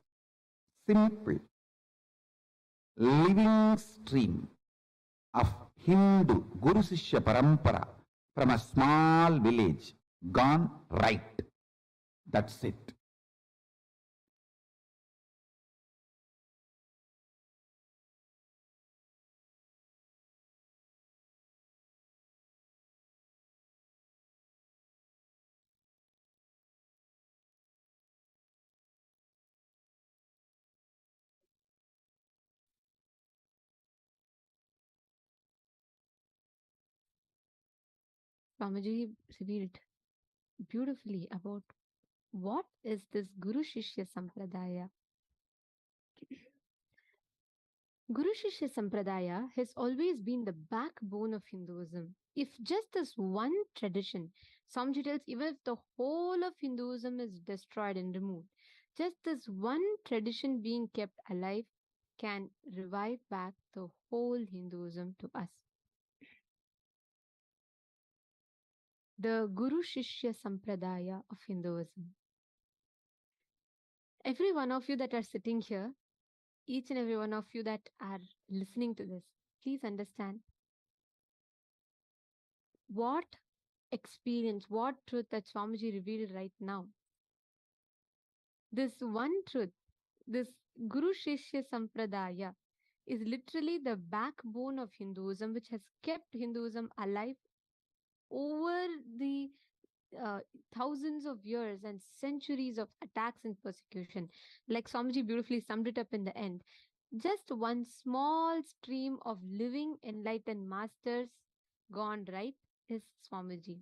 simple living stream of Hindu Guru Sishya Parampara from a small village gone right. That's it. Swamiji revealed beautifully about what is this Guru Shishya Sampradaya. Guru Shishya Sampradaya has always been the backbone of Hinduism. If just this one tradition, Swamiji tells, even if the whole of Hinduism is destroyed and removed, just this one tradition being kept alive can revive back the whole Hinduism to us. The Guru Shishya Sampradaya of Hinduism. Every one of you that are sitting here, each and every one of you that are listening to this, please understand what experience, what truth that Swamiji revealed right now. This one truth, this Guru Shishya Sampradaya is literally the backbone of Hinduism, which has kept Hinduism alive over the thousands of years and centuries of attacks and persecution. Like Swamiji beautifully summed it up in the end. Just one small stream of living enlightened masters gone right is Swamiji.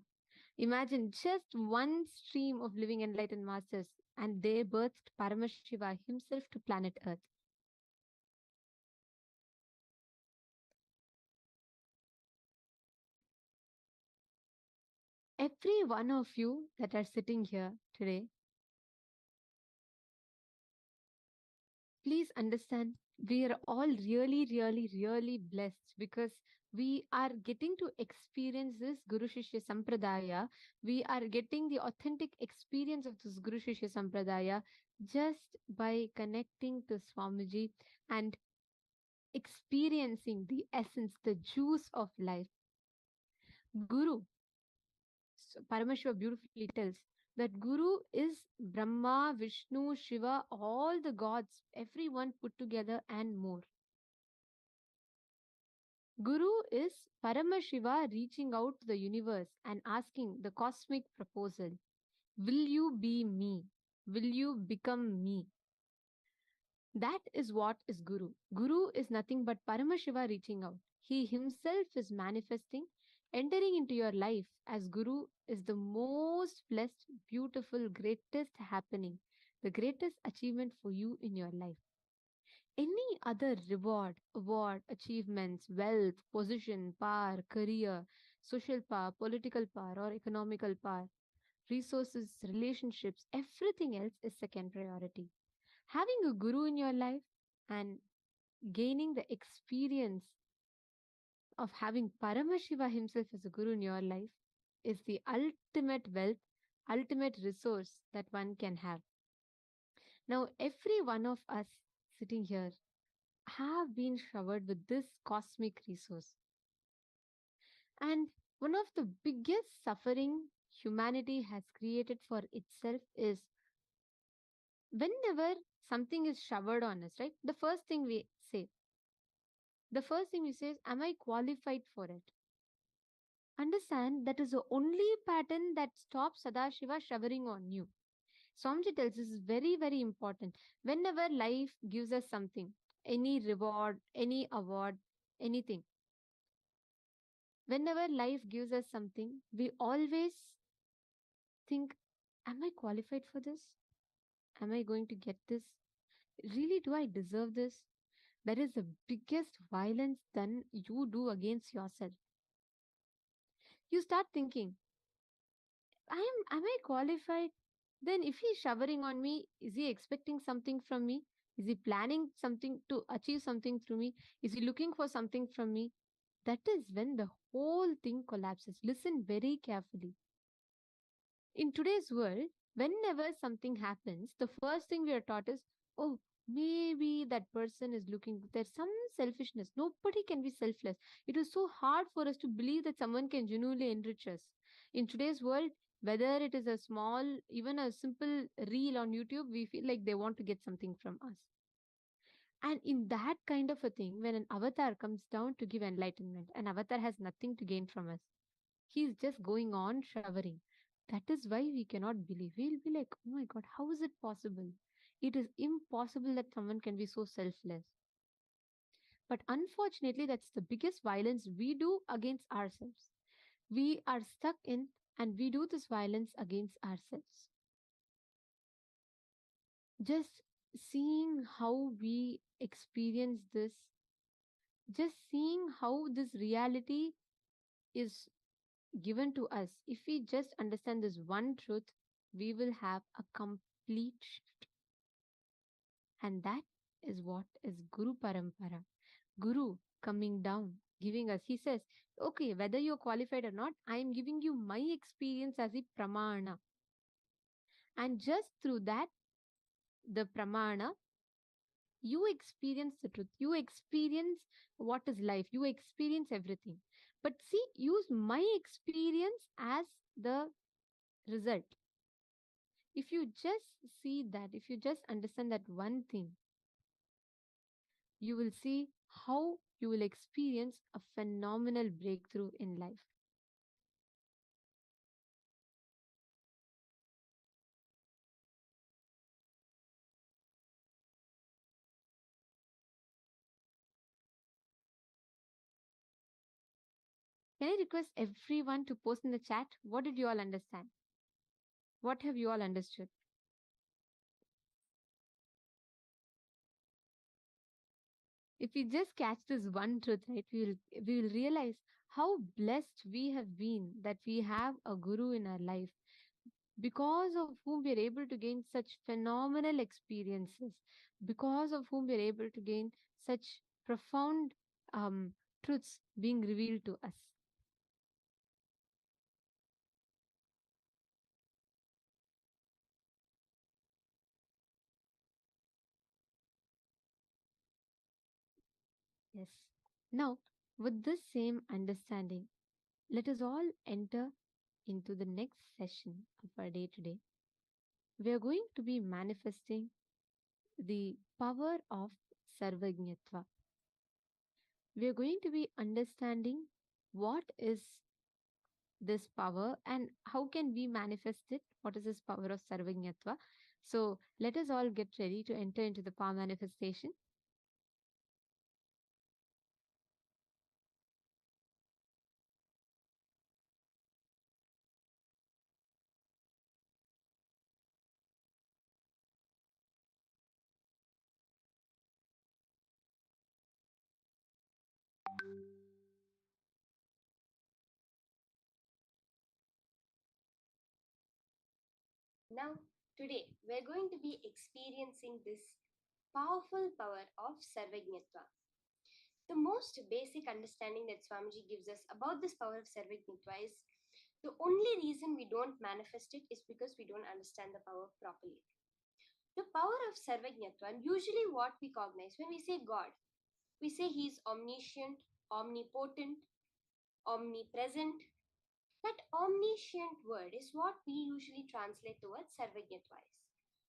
Imagine just one stream of living enlightened masters, and they birthed Paramashiva himself to planet Earth. Every one of you that are sitting here today, please understand, we are all really, really, really blessed because we are getting to experience this Guru Shishya Sampradaya. We are getting the authentic experience of this Guru Shishya Sampradaya just by connecting to Swamiji and experiencing the essence, the juice of life. Guru, so Paramashiva beautifully tells that Guru is Brahma, Vishnu, Shiva, all the gods, everyone put together and more. Guru is Paramashiva reaching out to the universe and asking the cosmic proposal, will you be me? Will you become me? That is what is Guru. Guru is nothing but Paramashiva reaching out. He himself is manifesting, entering into your life as Guru is the most blessed, beautiful, greatest happening, the greatest achievement for you in your life. Any other reward, award, achievements, wealth, position, power, career, social power, political power, or economical power, resources, relationships, everything else is second priority. Having a guru in your life and gaining the experience of having Paramashiva himself as a guru in your life is the ultimate wealth, ultimate resource that one can have. Now, every one of us sitting here have been showered with this cosmic resource. And one of the biggest suffering humanity has created for itself is whenever something is showered on us, right? The first thing we say is, am I qualified for it? Understand that is the only pattern that stops Sadashiva showering on you. Swamiji tells this is very, very important. Whenever life gives us something, any reward, any award, anything, Whenever life gives us something, we always think, am I qualified for this? Am I going to get this? Really, do I deserve this? That is the biggest violence then you do against yourself. You start thinking, am I qualified? Then if he's showering on me, is he expecting something from me? Is he planning something to achieve something through me? Is he looking for something from me? That is when the whole thing collapses. Listen very carefully. In today's world, whenever something happens, the first thing we are taught is, oh, maybe that person is looking, there's some selfishness. Nobody can be selfless. It is so hard for us to believe that someone can genuinely enrich us. In today's world, whether it is a small, even a simple reel on YouTube, we feel like they want to get something from us. And in that kind of a thing, when an avatar comes down to give enlightenment, an avatar has nothing to gain from us. He's just going on showering. That is why we cannot believe. We'll be like, oh my God, how is it possible? It is impossible that someone can be so selfless. But unfortunately, that's the biggest violence we do against ourselves. We are stuck in and we do this violence against ourselves. Just seeing how we experience this, just seeing how this reality is given to us, if we just understand this one truth, we will have a complete shift. And that is what is Guru Parampara. Guru coming down, giving us, he says, okay, whether you're qualified or not, I am giving you my experience as a pramana. And just through that, the pramana, you experience the truth. You experience what is life. You experience everything. But see, use my experience as the result. If you just see that, if you just understand that one thing, you will see how you will experience a phenomenal breakthrough in life. Can I request everyone to post in the chat? What did you all understand? What have you all understood? If we just catch this one truth, right, we will realize how blessed we have been that we have a guru in our life, because of whom we are able to gain such phenomenal experiences, because of whom we are able to gain such profound truths being revealed to us. Yes. Now, with this same understanding, let us all enter into the next session of our day today. We are going to be manifesting the power of Sarvajñatva. We are going to be understanding what is this power and how can we manifest it? What is this power of Sarvajñatva? So let us all get ready to enter into the power manifestation. Now, today, we're going to be experiencing this powerful power of Sarvajñatva. The most basic understanding that Swamiji gives us about this power of Sarvajñatva is the only reason we don't manifest it is because we don't understand the power properly. The power of Sarvajñatva, and usually what we cognize when we say God, we say He is omniscient, omnipotent, omnipresent. That omniscient word is what we usually translate the word Sarvajñatva is.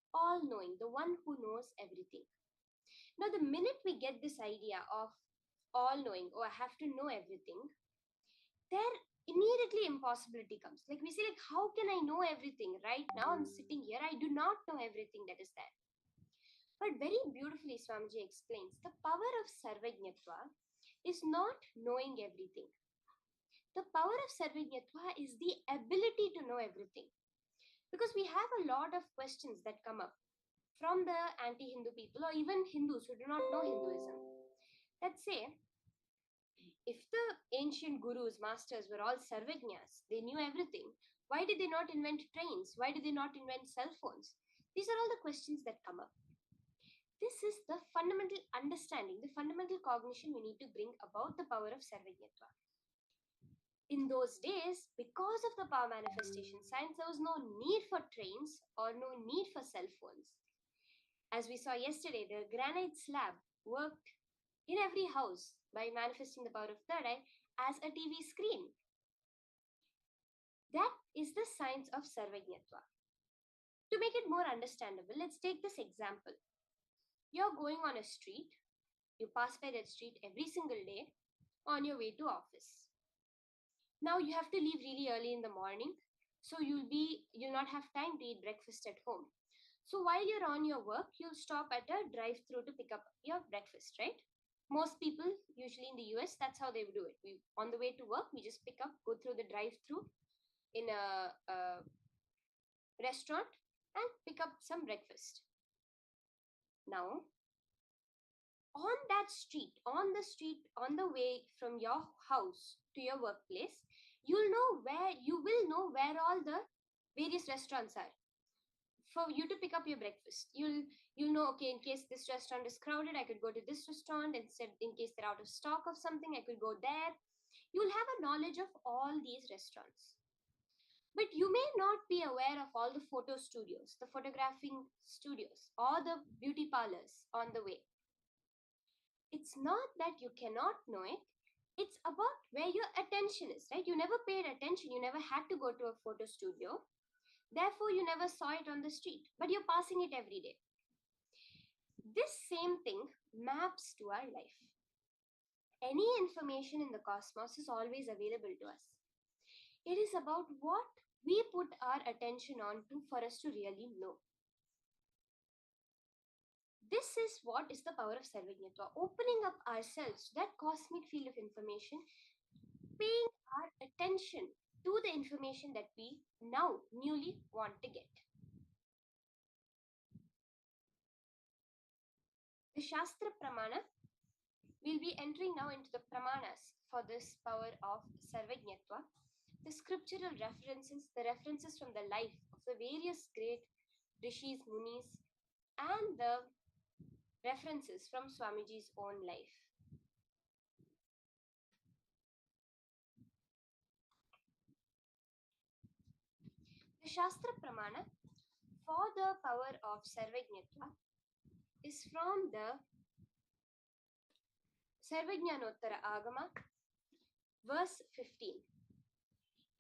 All-knowing, the one who knows everything. Now, the minute we get this idea of all-knowing, I have to know everything, there immediately impossibility comes. Like we say, how can I know everything? Right now, I'm sitting here, I do not know everything that is there. But very beautifully, Swamiji explains, the power of Sarvajñatva is not knowing everything. The power of Sarvajñatva is the ability to know everything. Because we have a lot of questions that come up from the anti-Hindu people or even Hindus who do not know Hinduism that say, if the ancient gurus, masters were all Sarvajñas, they knew everything, why did they not invent trains? Why did they not invent cell phones? These are all the questions that come up. This is the fundamental understanding, the fundamental cognition we need to bring about the power of Sarvajñatva. In those days, because of the power manifestation science, there was no need for trains or no need for cell phones. As we saw yesterday, the granite slab worked in every house by manifesting the power of third eye as a TV screen. That is the science of Sarvajñatva. To make it more understandable, let's take this example. You're going on a street, you pass by that street every single day on your way to office. Now you have to leave really early in the morning, so you'll not have time to eat breakfast at home. So while you're on your work, you'll stop at a drive-through to pick up your breakfast, right? Most people, usually in the US, that's how they would do it. On the way to work, we just go through the drive-through in a restaurant and pick up some breakfast. Now, on that street, on the way from your house to your workplace, you will know where all the various restaurants are. For you to pick up your breakfast, you'll know, okay, in case this restaurant is crowded, I could go to this restaurant. Instead, in case they're out of stock of something, I could go there. You'll have a knowledge of all these restaurants. But you may not be aware of all the photo studios, the photographing studios, or the beauty parlors on the way. It's not that you cannot know it. It's about where your attention is, right? You never paid attention. You never had to go to a photo studio. Therefore, you never saw it on the street, but you're passing it every day. This same thing maps to our life. Any information in the cosmos is always available to us. It is about what we put our attention on to for us to really know. This is what is the power of Sarvajñatva, opening up ourselves to that cosmic field of information, paying our attention to the information that we now newly want to get. The Shastra Pramana, we'll be entering now into the Pramanas for this power of Sarvajñatva. The scriptural references, the references from the life of the various great rishis, munis, and the references from Swamiji's own life. The Shastra Pramana for the power of Sarvajñatva is from the Sarvajñanottara Agama, verse 15.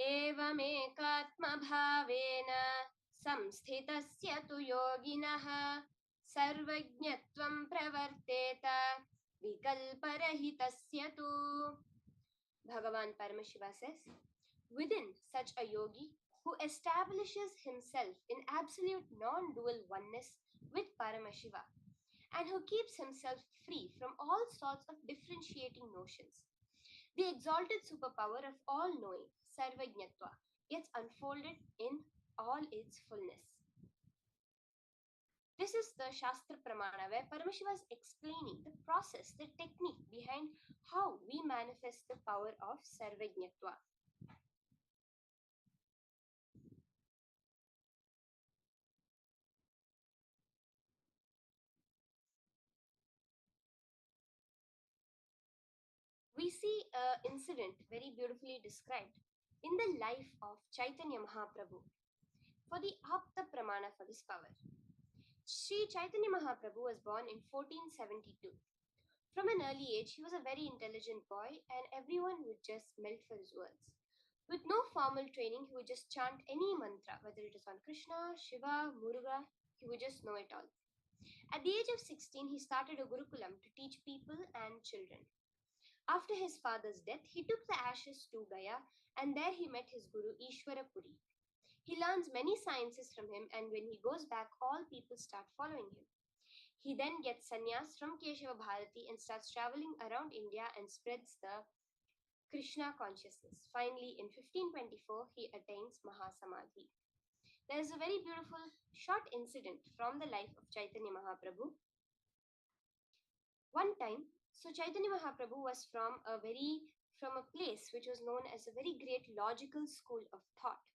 Evamekatma bhavena samsthitasya tu yoginah sarvajñatvam pravarteta vikalparahitasya tu. Bhagavan Paramashiva says, within such a yogi who establishes himself in absolute non-dual oneness with Paramashiva and who keeps himself free from all sorts of differentiating notions, the exalted superpower of all-knowing, Sarvajñatva, gets unfolded in all its fullness. This is the Shastra Pramana where Paramashiva is explaining the process, the technique behind how we manifest the power of Sarvajñatva. We see an incident very beautifully described in the life of Chaitanya Mahaprabhu for the Apta Pramana for this power. Sri Chaitanya Mahaprabhu was born in 1472. From an early age, he was a very intelligent boy and everyone would just melt for his words. With no formal training, he would just chant any mantra, whether it is on Krishna, Shiva, Muruga, he would just know it all. At the age of 16, he started a Gurukulam to teach people and children. After his father's death, he took the ashes to Gaya and there he met his guru Ishwara Puri. He learns many sciences from him and when he goes back, all people start following him. He then gets sannyas from Keshava Bharati and starts traveling around India and spreads the Krishna consciousness. Finally, in 1524, he attains Mahasamadhi. There is a very beautiful short incident from the life of Chaitanya Mahaprabhu. One time, so Chaitanya Mahaprabhu was from a place which was known as a very great logical school of thought,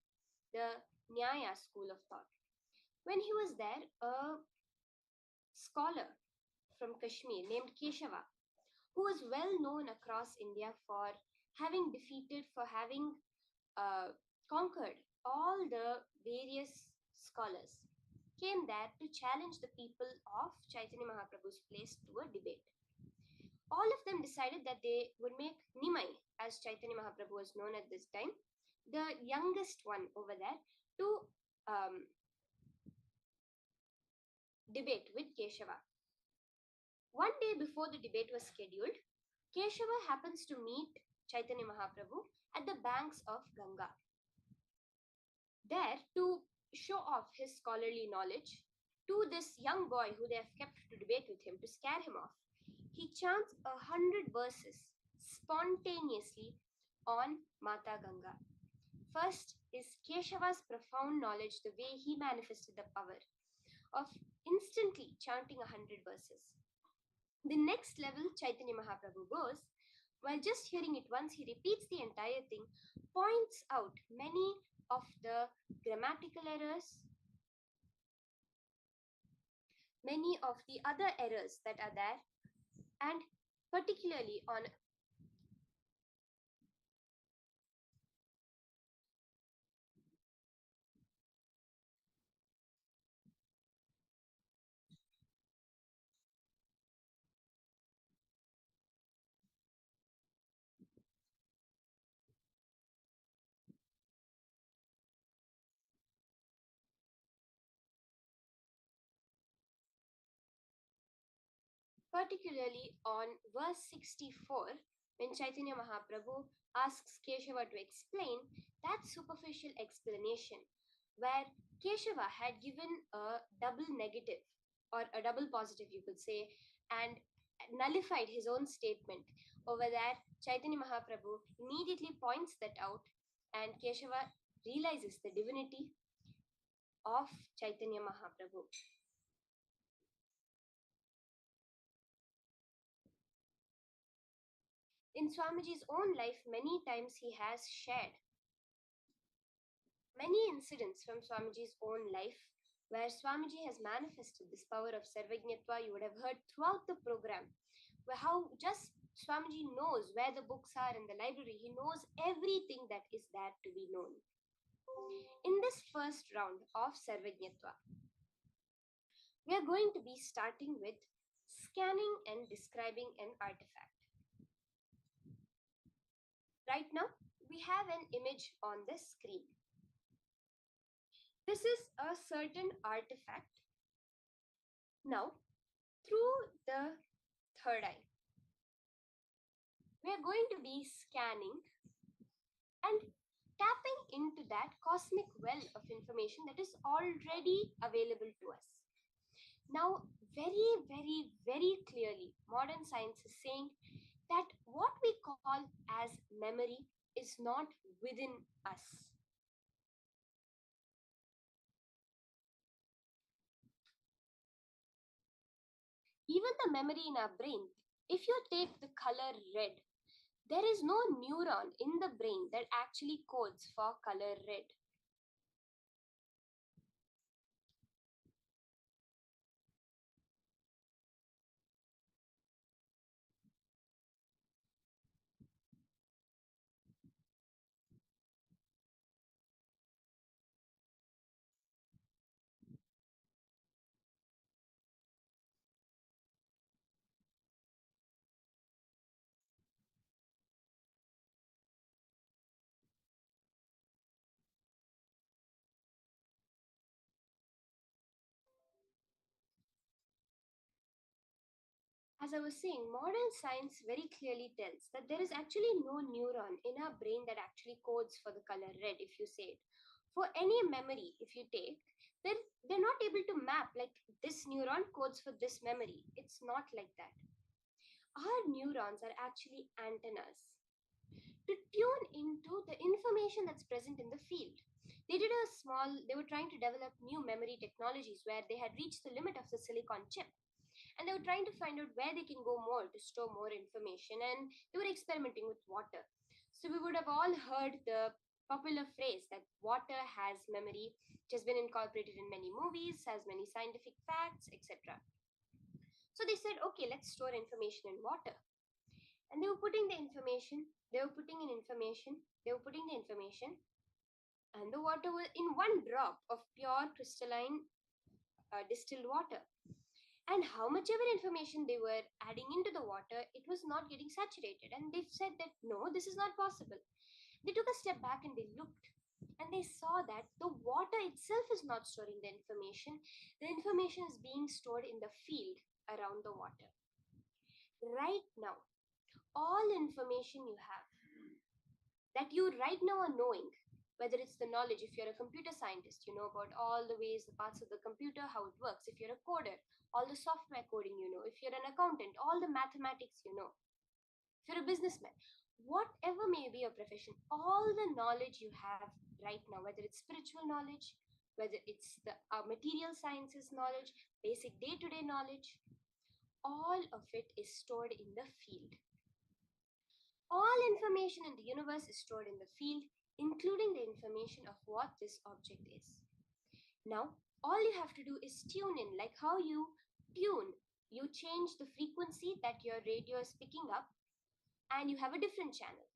the Nyaya school of thought. When he was there, a scholar from Kashmir named Keshava, who was well known across India for having conquered all the various scholars, came there to challenge the people of Chaitanya Mahaprabhu's place to a debate. All of them decided that they would make Nimai, as Chaitanya Mahaprabhu was known at this time, the youngest one over there, to debate with Keshava. One day before the debate was scheduled, Keshava happens to meet Chaitanya Mahaprabhu at the banks of Ganga. There, to show off his scholarly knowledge to this young boy who they have kept to debate with him, to scare him off, he chants 100 verses spontaneously on Mata Ganga. First is Keshava's profound knowledge, the way he manifested the power of instantly chanting 100 verses. The next level Chaitanya Mahaprabhu goes, while just hearing it once, he repeats the entire thing, points out many of the grammatical errors, many of the other errors that are there, and particularly on verse 64, when Chaitanya Mahaprabhu asks Keshava to explain that superficial explanation where Keshava had given a double negative or a double positive, you could say, and nullified his own statement. Over there, Chaitanya Mahaprabhu immediately points that out, and Keshava realizes the divinity of Chaitanya Mahaprabhu. In Swamiji's own life, many times he has shared many incidents from Swamiji's own life where Swamiji has manifested this power of Sarvajñatva. You would have heard throughout the program where how just Swamiji knows where the books are in the library. He knows everything that is there to be known. In this first round of Sarvajñatva, we are going to be starting with scanning and describing an artifact. Right now, we have an image on the screen. This is a certain artifact. Now, through the third eye, we are going to be scanning and tapping into that cosmic well of information that is already available to us. Now, very, very, very clearly, modern science is saying that what we call as memory is not within us. Even the memory in our brain, if you take the color red, there is no neuron in the brain that actually codes for color red. As I was saying, modern science very clearly tells that there is actually no neuron in our brain that actually codes for the color red, if you say it. For any memory, if you take, then they're not able to map like this neuron codes for this memory. It's not like that. Our neurons are actually antennas. to tune into the information that's present in the field. They were trying to develop new memory technologies where they had reached the limit of the silicon chip. And they were trying to find out where they can go more to store more information, and they were experimenting with water. So we would have all heard the popular phrase that water has memory, which has been incorporated in many movies, has many scientific facts, etc. So they said, okay, let's store information in water. And they were putting the information, they were putting in information, they were putting the information, and the water was in one drop of pure crystalline distilled water. And how much ever information they were adding into the water, it was not getting saturated. And they said that no, this is not possible. They took a step back and they looked, and they saw that the water itself is not storing the information. The information is being stored in the field around the water. Right now, all information you have that you right now are knowing, whether it's the knowledge, if you're a computer scientist, you know about all the ways, the parts of the computer, how it works. If you're a coder, all the software coding you know. If you're an accountant, all the mathematics you know. If you're a businessman, whatever may be your profession, all the knowledge you have right now, whether it's spiritual knowledge, whether it's the material sciences knowledge, basic day-to-day knowledge, all of it is stored in the field. All information in the universe is stored in the field, including the information of what this object is. Now, all you have to do is tune in, like how you tune. You change the frequency that your radio is picking up, and you have a different channel.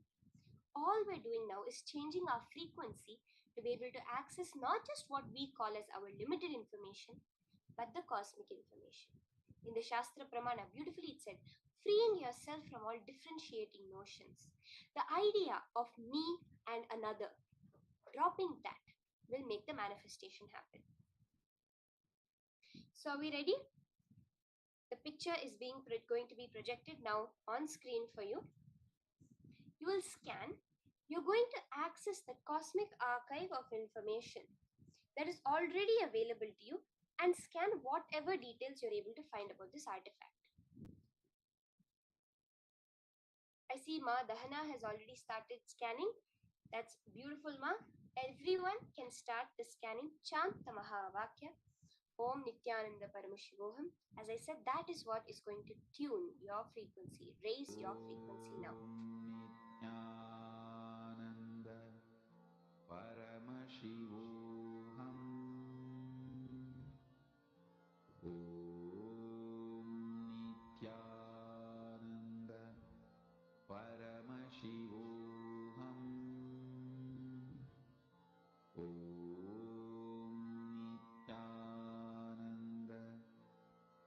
All we're doing now is changing our frequency to be able to access not just what we call as our limited information, but the cosmic information. In the Shastra Pramana, beautifully it said, freeing yourself from all differentiating notions. The idea of me and another, dropping that will make the manifestation happen. So are we ready? The picture is going to be projected now on screen for you. You will scan. You're going to access the cosmic archive of information that is already available to you and scan whatever details you're able to find about this artifact. I see Ma Dahana has already started scanning. That's beautiful, Ma. Everyone can start the scanning. Chant the Mahavakya. Om Nithyananda Paramashivoham. As I said, that is what is going to tune your frequency, raise your frequency now. Nithyananda Paramashivoham. Om Nithyananda Paramashivoham. Om Nithyananda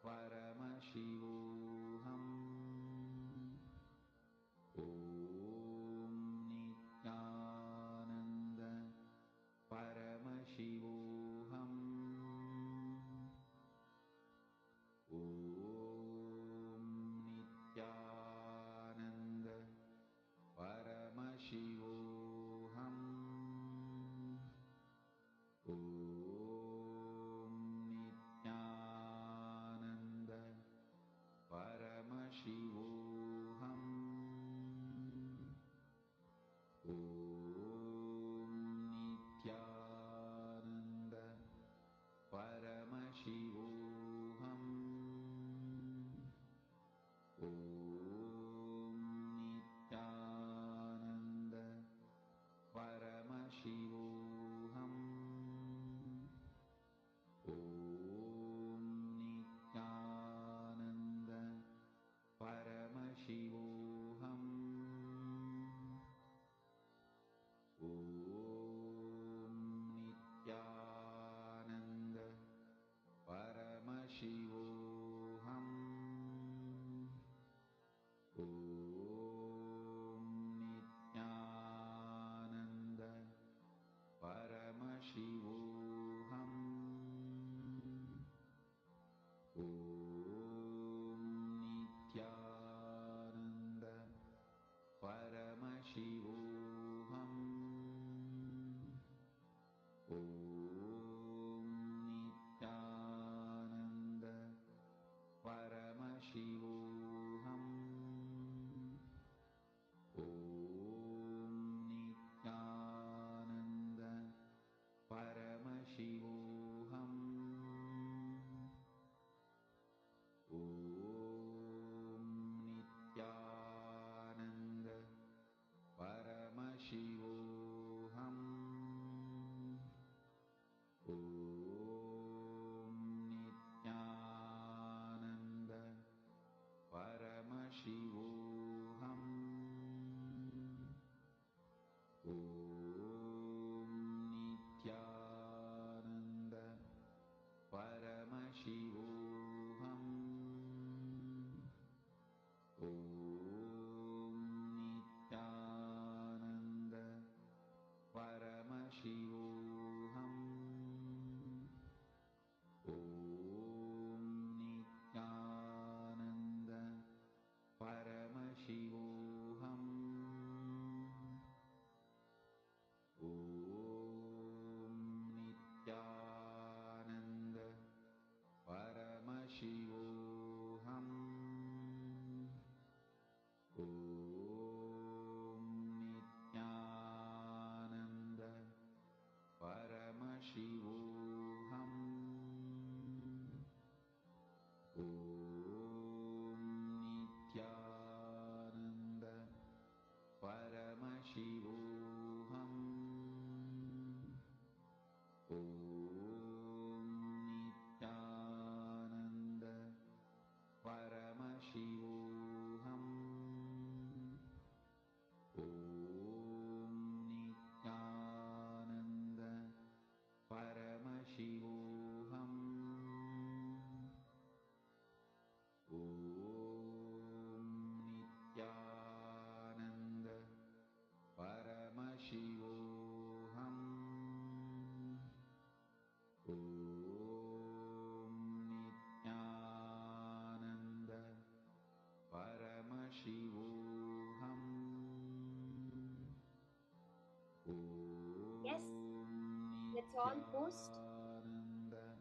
Paramashivoham. Om Nithyananda Paramashivoham. Om Nithyananda Paramashivoham. Om Nithyananda Paramashivoham. Om Nithyananda Paramashivoham. Om Nithyananda Paramashivoham. Om Nithyananda Paramashivoham. Om Nithyananda Paramashivoham. Om Nithyananda Paramashivoham. Om Nithyananda all post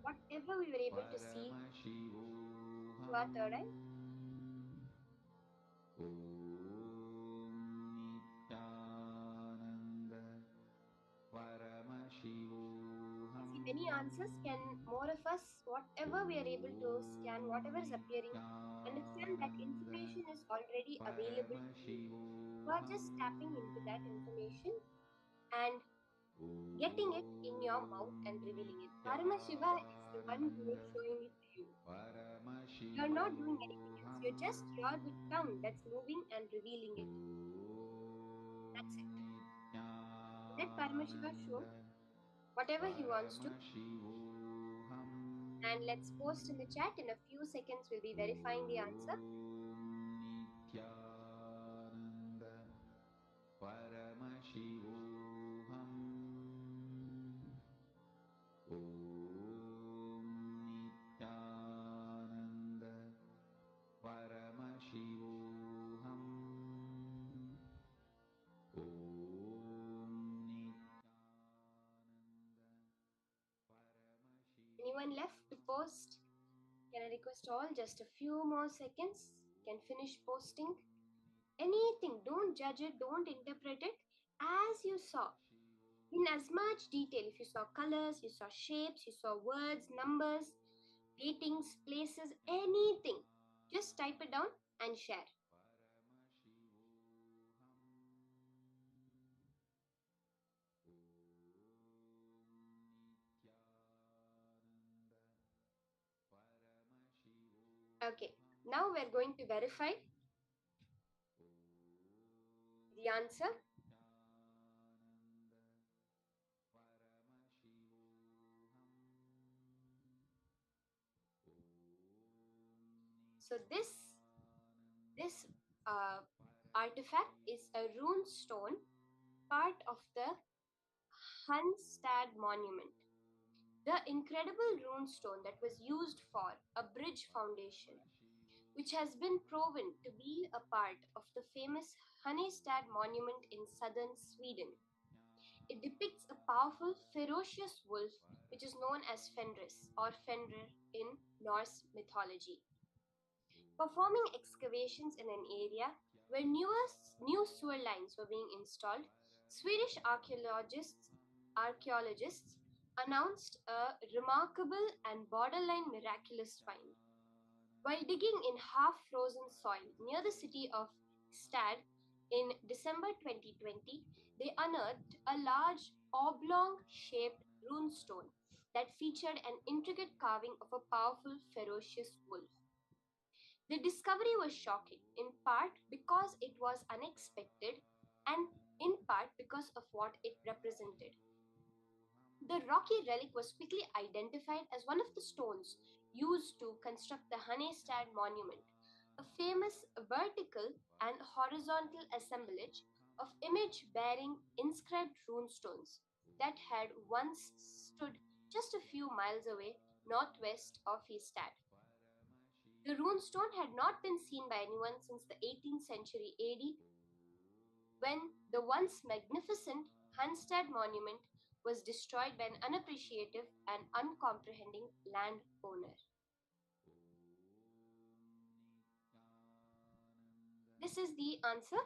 whatever we were able to see through our third eye. See, many answers can more of us, whatever we are able to scan, whatever is appearing, understand that information is already available to you. You are just tapping into that information and getting it in your mouth and revealing it. Paramashiva is the one who is showing it to you. You're not doing anything else. You're the tongue that's moving and revealing it. That's it. Let Paramashiva show whatever he wants to. And let's post in the chat. In a few seconds, we'll be verifying the answer. Anyone left to post? Can I request all just a few more seconds? Can finish posting. Anything, don't judge it, don't interpret it as you saw. In as much detail, if you saw colors, you saw shapes, you saw words, numbers, datings, places, anything, just type it down and share. Okay, now we're going to verify the answer. So this artifact is a rune stone, part of the Hunstad monument. The incredible rune stone that was used for a bridge foundation, which has been proven to be a part of the famous Hunstad monument in southern Sweden. It depicts a powerful, ferocious wolf, which is known as Fenris or Fenrir in Norse mythology. Performing excavations in an area where new sewer lines were being installed, Swedish archaeologists announced a remarkable and borderline miraculous find. While digging in half-frozen soil near the city of Stad in December 2020, they unearthed a large oblong-shaped runestone that featured an intricate carving of a powerful, ferocious wolf. The discovery was shocking, in part because it was unexpected and in part because of what it represented. The rocky relic was quickly identified as one of the stones used to construct the Hunstad monument, a famous vertical and horizontal assemblage of image-bearing inscribed runestones that had once stood just a few miles away northwest of Ystad. The runestone had not been seen by anyone since the 18th century AD, when the once magnificent Hunstad monument was destroyed by an unappreciative and uncomprehending landowner. This is the answer.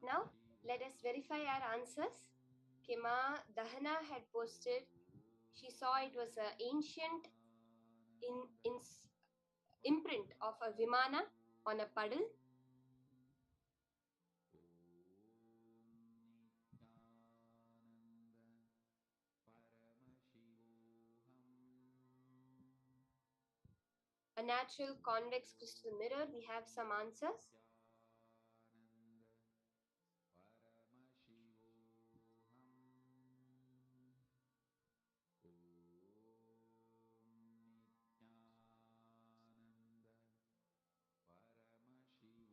Now, let us verify our answers. Kima Dahana had posted, she saw it was an ancient imprint of a Vimana on a puddle. A natural convex crystal mirror, we have some answers.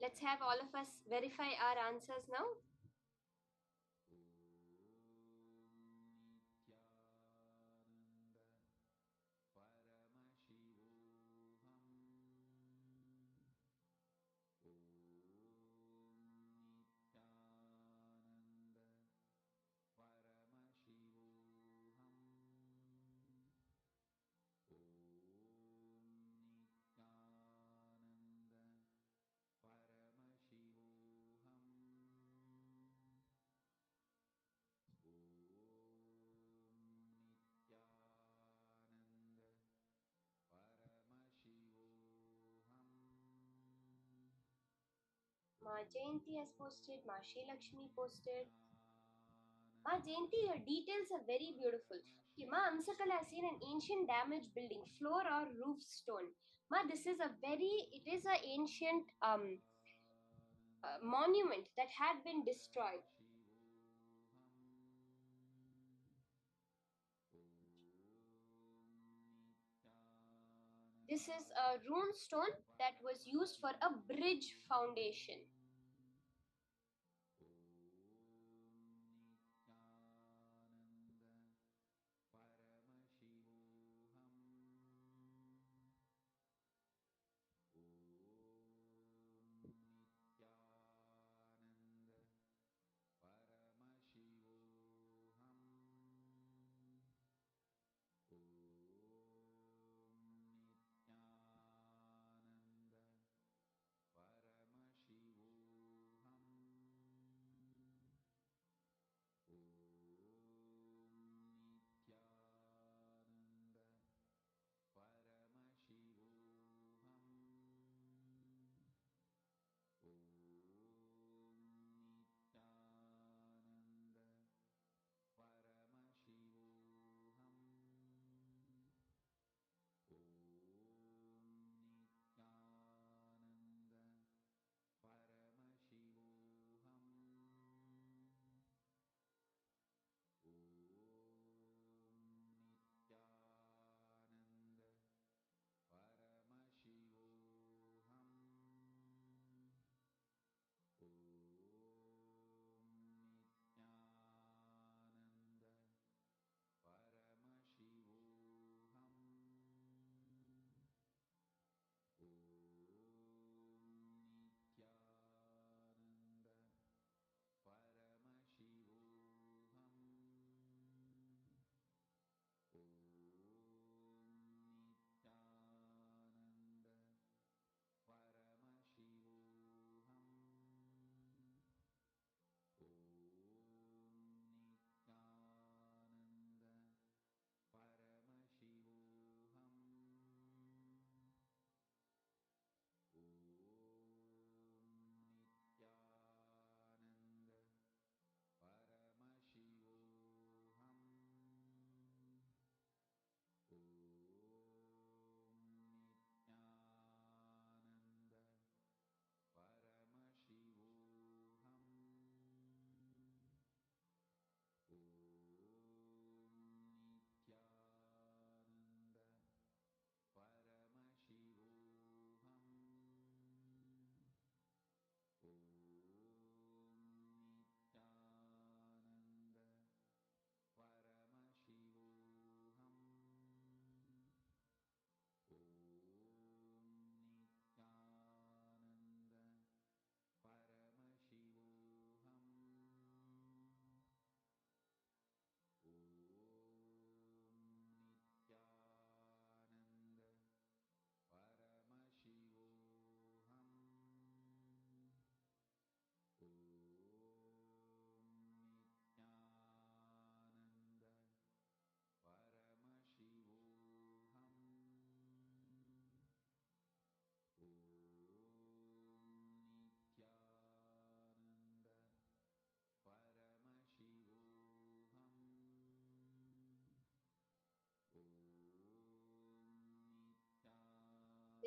Let's have all of us verify our answers now. Ma Jayanti has posted, Ma Shri Lakshmi posted. Ma Jayanti, your details are very beautiful. Okay, Ma Amsakala has seen an ancient damaged building, floor or roof stone. Ma, this is it is an ancient monument that had been destroyed. This is a rune stone that was used for a bridge foundation.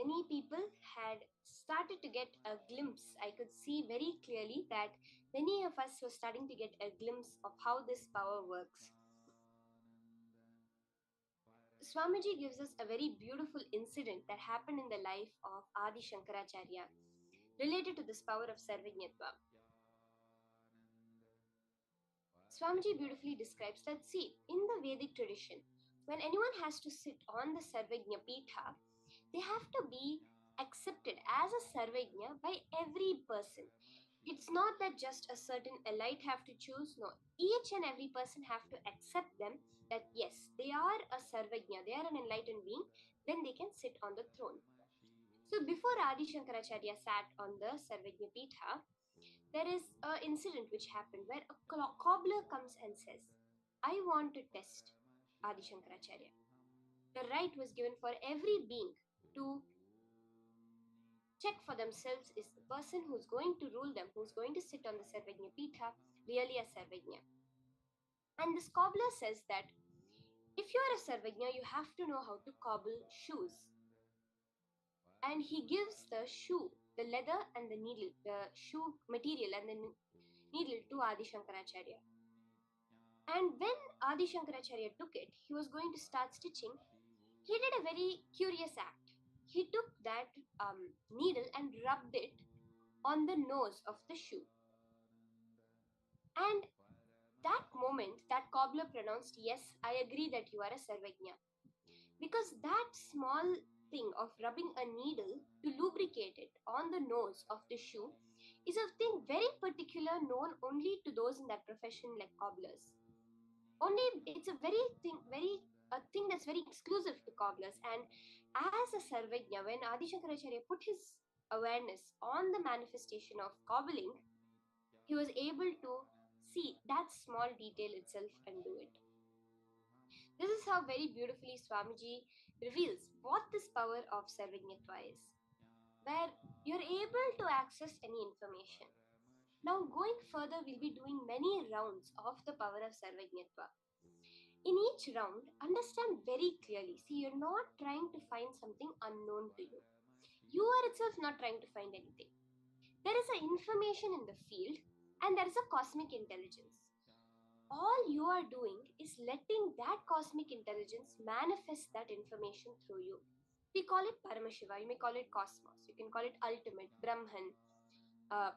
Many people had started to get a glimpse. I could see very clearly that many of us were starting to get a glimpse of how this power works. Swamiji gives us a very beautiful incident that happened in the life of Adi Shankaracharya. related to this power of Sarvajñatva. Swamiji beautifully describes that, see, in the Vedic tradition, when anyone has to sit on the Sarvajña Pitha, they have to be accepted as a Sarvajña by every person. It's not that just a certain elite have to choose. No, each and every person have to accept them that yes, they are a Sarvajña, they are an enlightened being, then they can sit on the throne. So before Adi Shankaracharya sat on the Sarvajña Pitha, there is an incident which happened where a cobbler comes and says, I want to test Adi Shankaracharya. The right was given for every being to check for themselves, is the person who's going to rule them, who's going to sit on the Sarvajña Pitha, really a Sarvajña. And this cobbler says that if you are a Sarvajña, you have to know how to cobble shoes. And he gives the shoe, the leather and the needle, the shoe material and the needle to Adi Shankaracharya. And when Adi Shankaracharya took it, he was going to start stitching. He did a very curious act. He took that needle and rubbed it on the nose of the shoe. And that moment, that cobbler pronounced, yes, I agree that you are a Sarvajña. Because that small thing of rubbing a needle to lubricate it on the nose of the shoe is a thing very particular, known only to those in that profession like cobblers. Only it's a thing that's very exclusive to cobblers. And as a Sarvajña, when Adi Shankaracharya put his awareness on the manifestation of cobbling, he was able to see that small detail itself and do it. This is how very beautifully Swamiji reveals what this power of Sarvajñatva is, where you're able to access any information. Now, going further, we'll be doing many rounds of the power of Sarvajñatva. In each round, understand very clearly. See, you're not trying to find something unknown to you. You are itself not trying to find anything. There is an information in the field and there is a cosmic intelligence. All you are doing is letting that cosmic intelligence manifest that information through you. We call it Paramashiva, you may call it cosmos, you can call it ultimate, Brahman,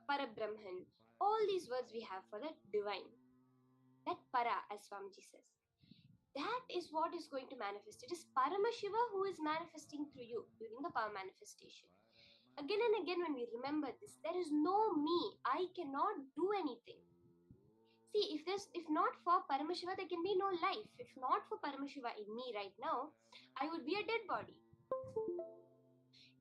Parabrahman. All these words we have for the divine. That Para, as Swamiji says. That is what is going to manifest. It is Paramashiva who is manifesting through you during the power manifestation. Again and again, when we remember this, there is no me. I cannot do anything. See, if not for Paramashiva, there can be no life. If not for Paramashiva in me right now, I would be a dead body.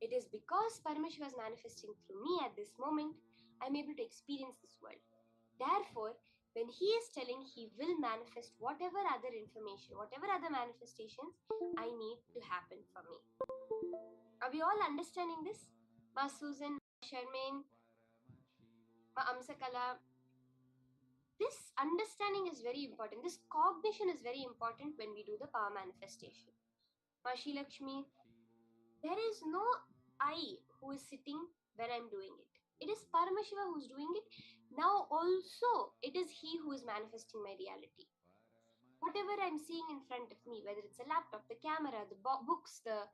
It is because Paramashiva is manifesting through me at this moment, I'm able to experience this world. Therefore, when he is telling he will manifest whatever other information, whatever other manifestations I need to happen for me. Are we all understanding this? Ma Susan, Ma Sharmain, Ma Amsakala. This understanding is very important. This cognition is very important when we do the power manifestation. Ma Shri Lakshmi, there is no I who is sitting when I'm doing it. It is Paramashiva who is doing it. Now also, it is he who is manifesting my reality. Whatever I'm seeing in front of me, whether it's a laptop, the camera, the books, the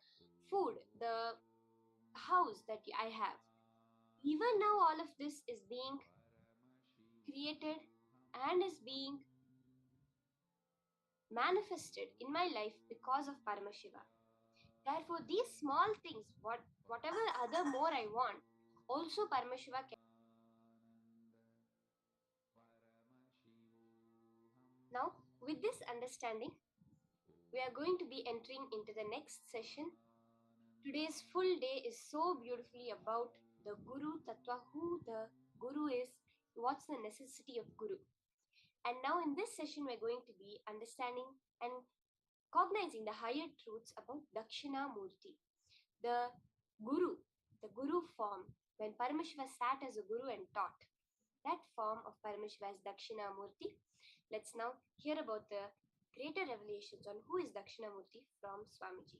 food, the house that I have, even now all of this is being created and is being manifested in my life because of Paramashiva. Therefore, these small things, whatever other more I want, also Paramashiva can. Now, with this understanding, we are going to be entering into the next session. Today's full day is so beautifully about the Guru Tattva, who the Guru is, what's the necessity of Guru. And now in this session, we're going to be understanding and cognizing the higher truths about Dakshinamurti, the Guru form, when Paramashiva sat as a Guru and taught. That form of Paramashiva is Dakshinamurti. Let's now hear about the greater revelations on who is Dakshinamurti from Swamiji.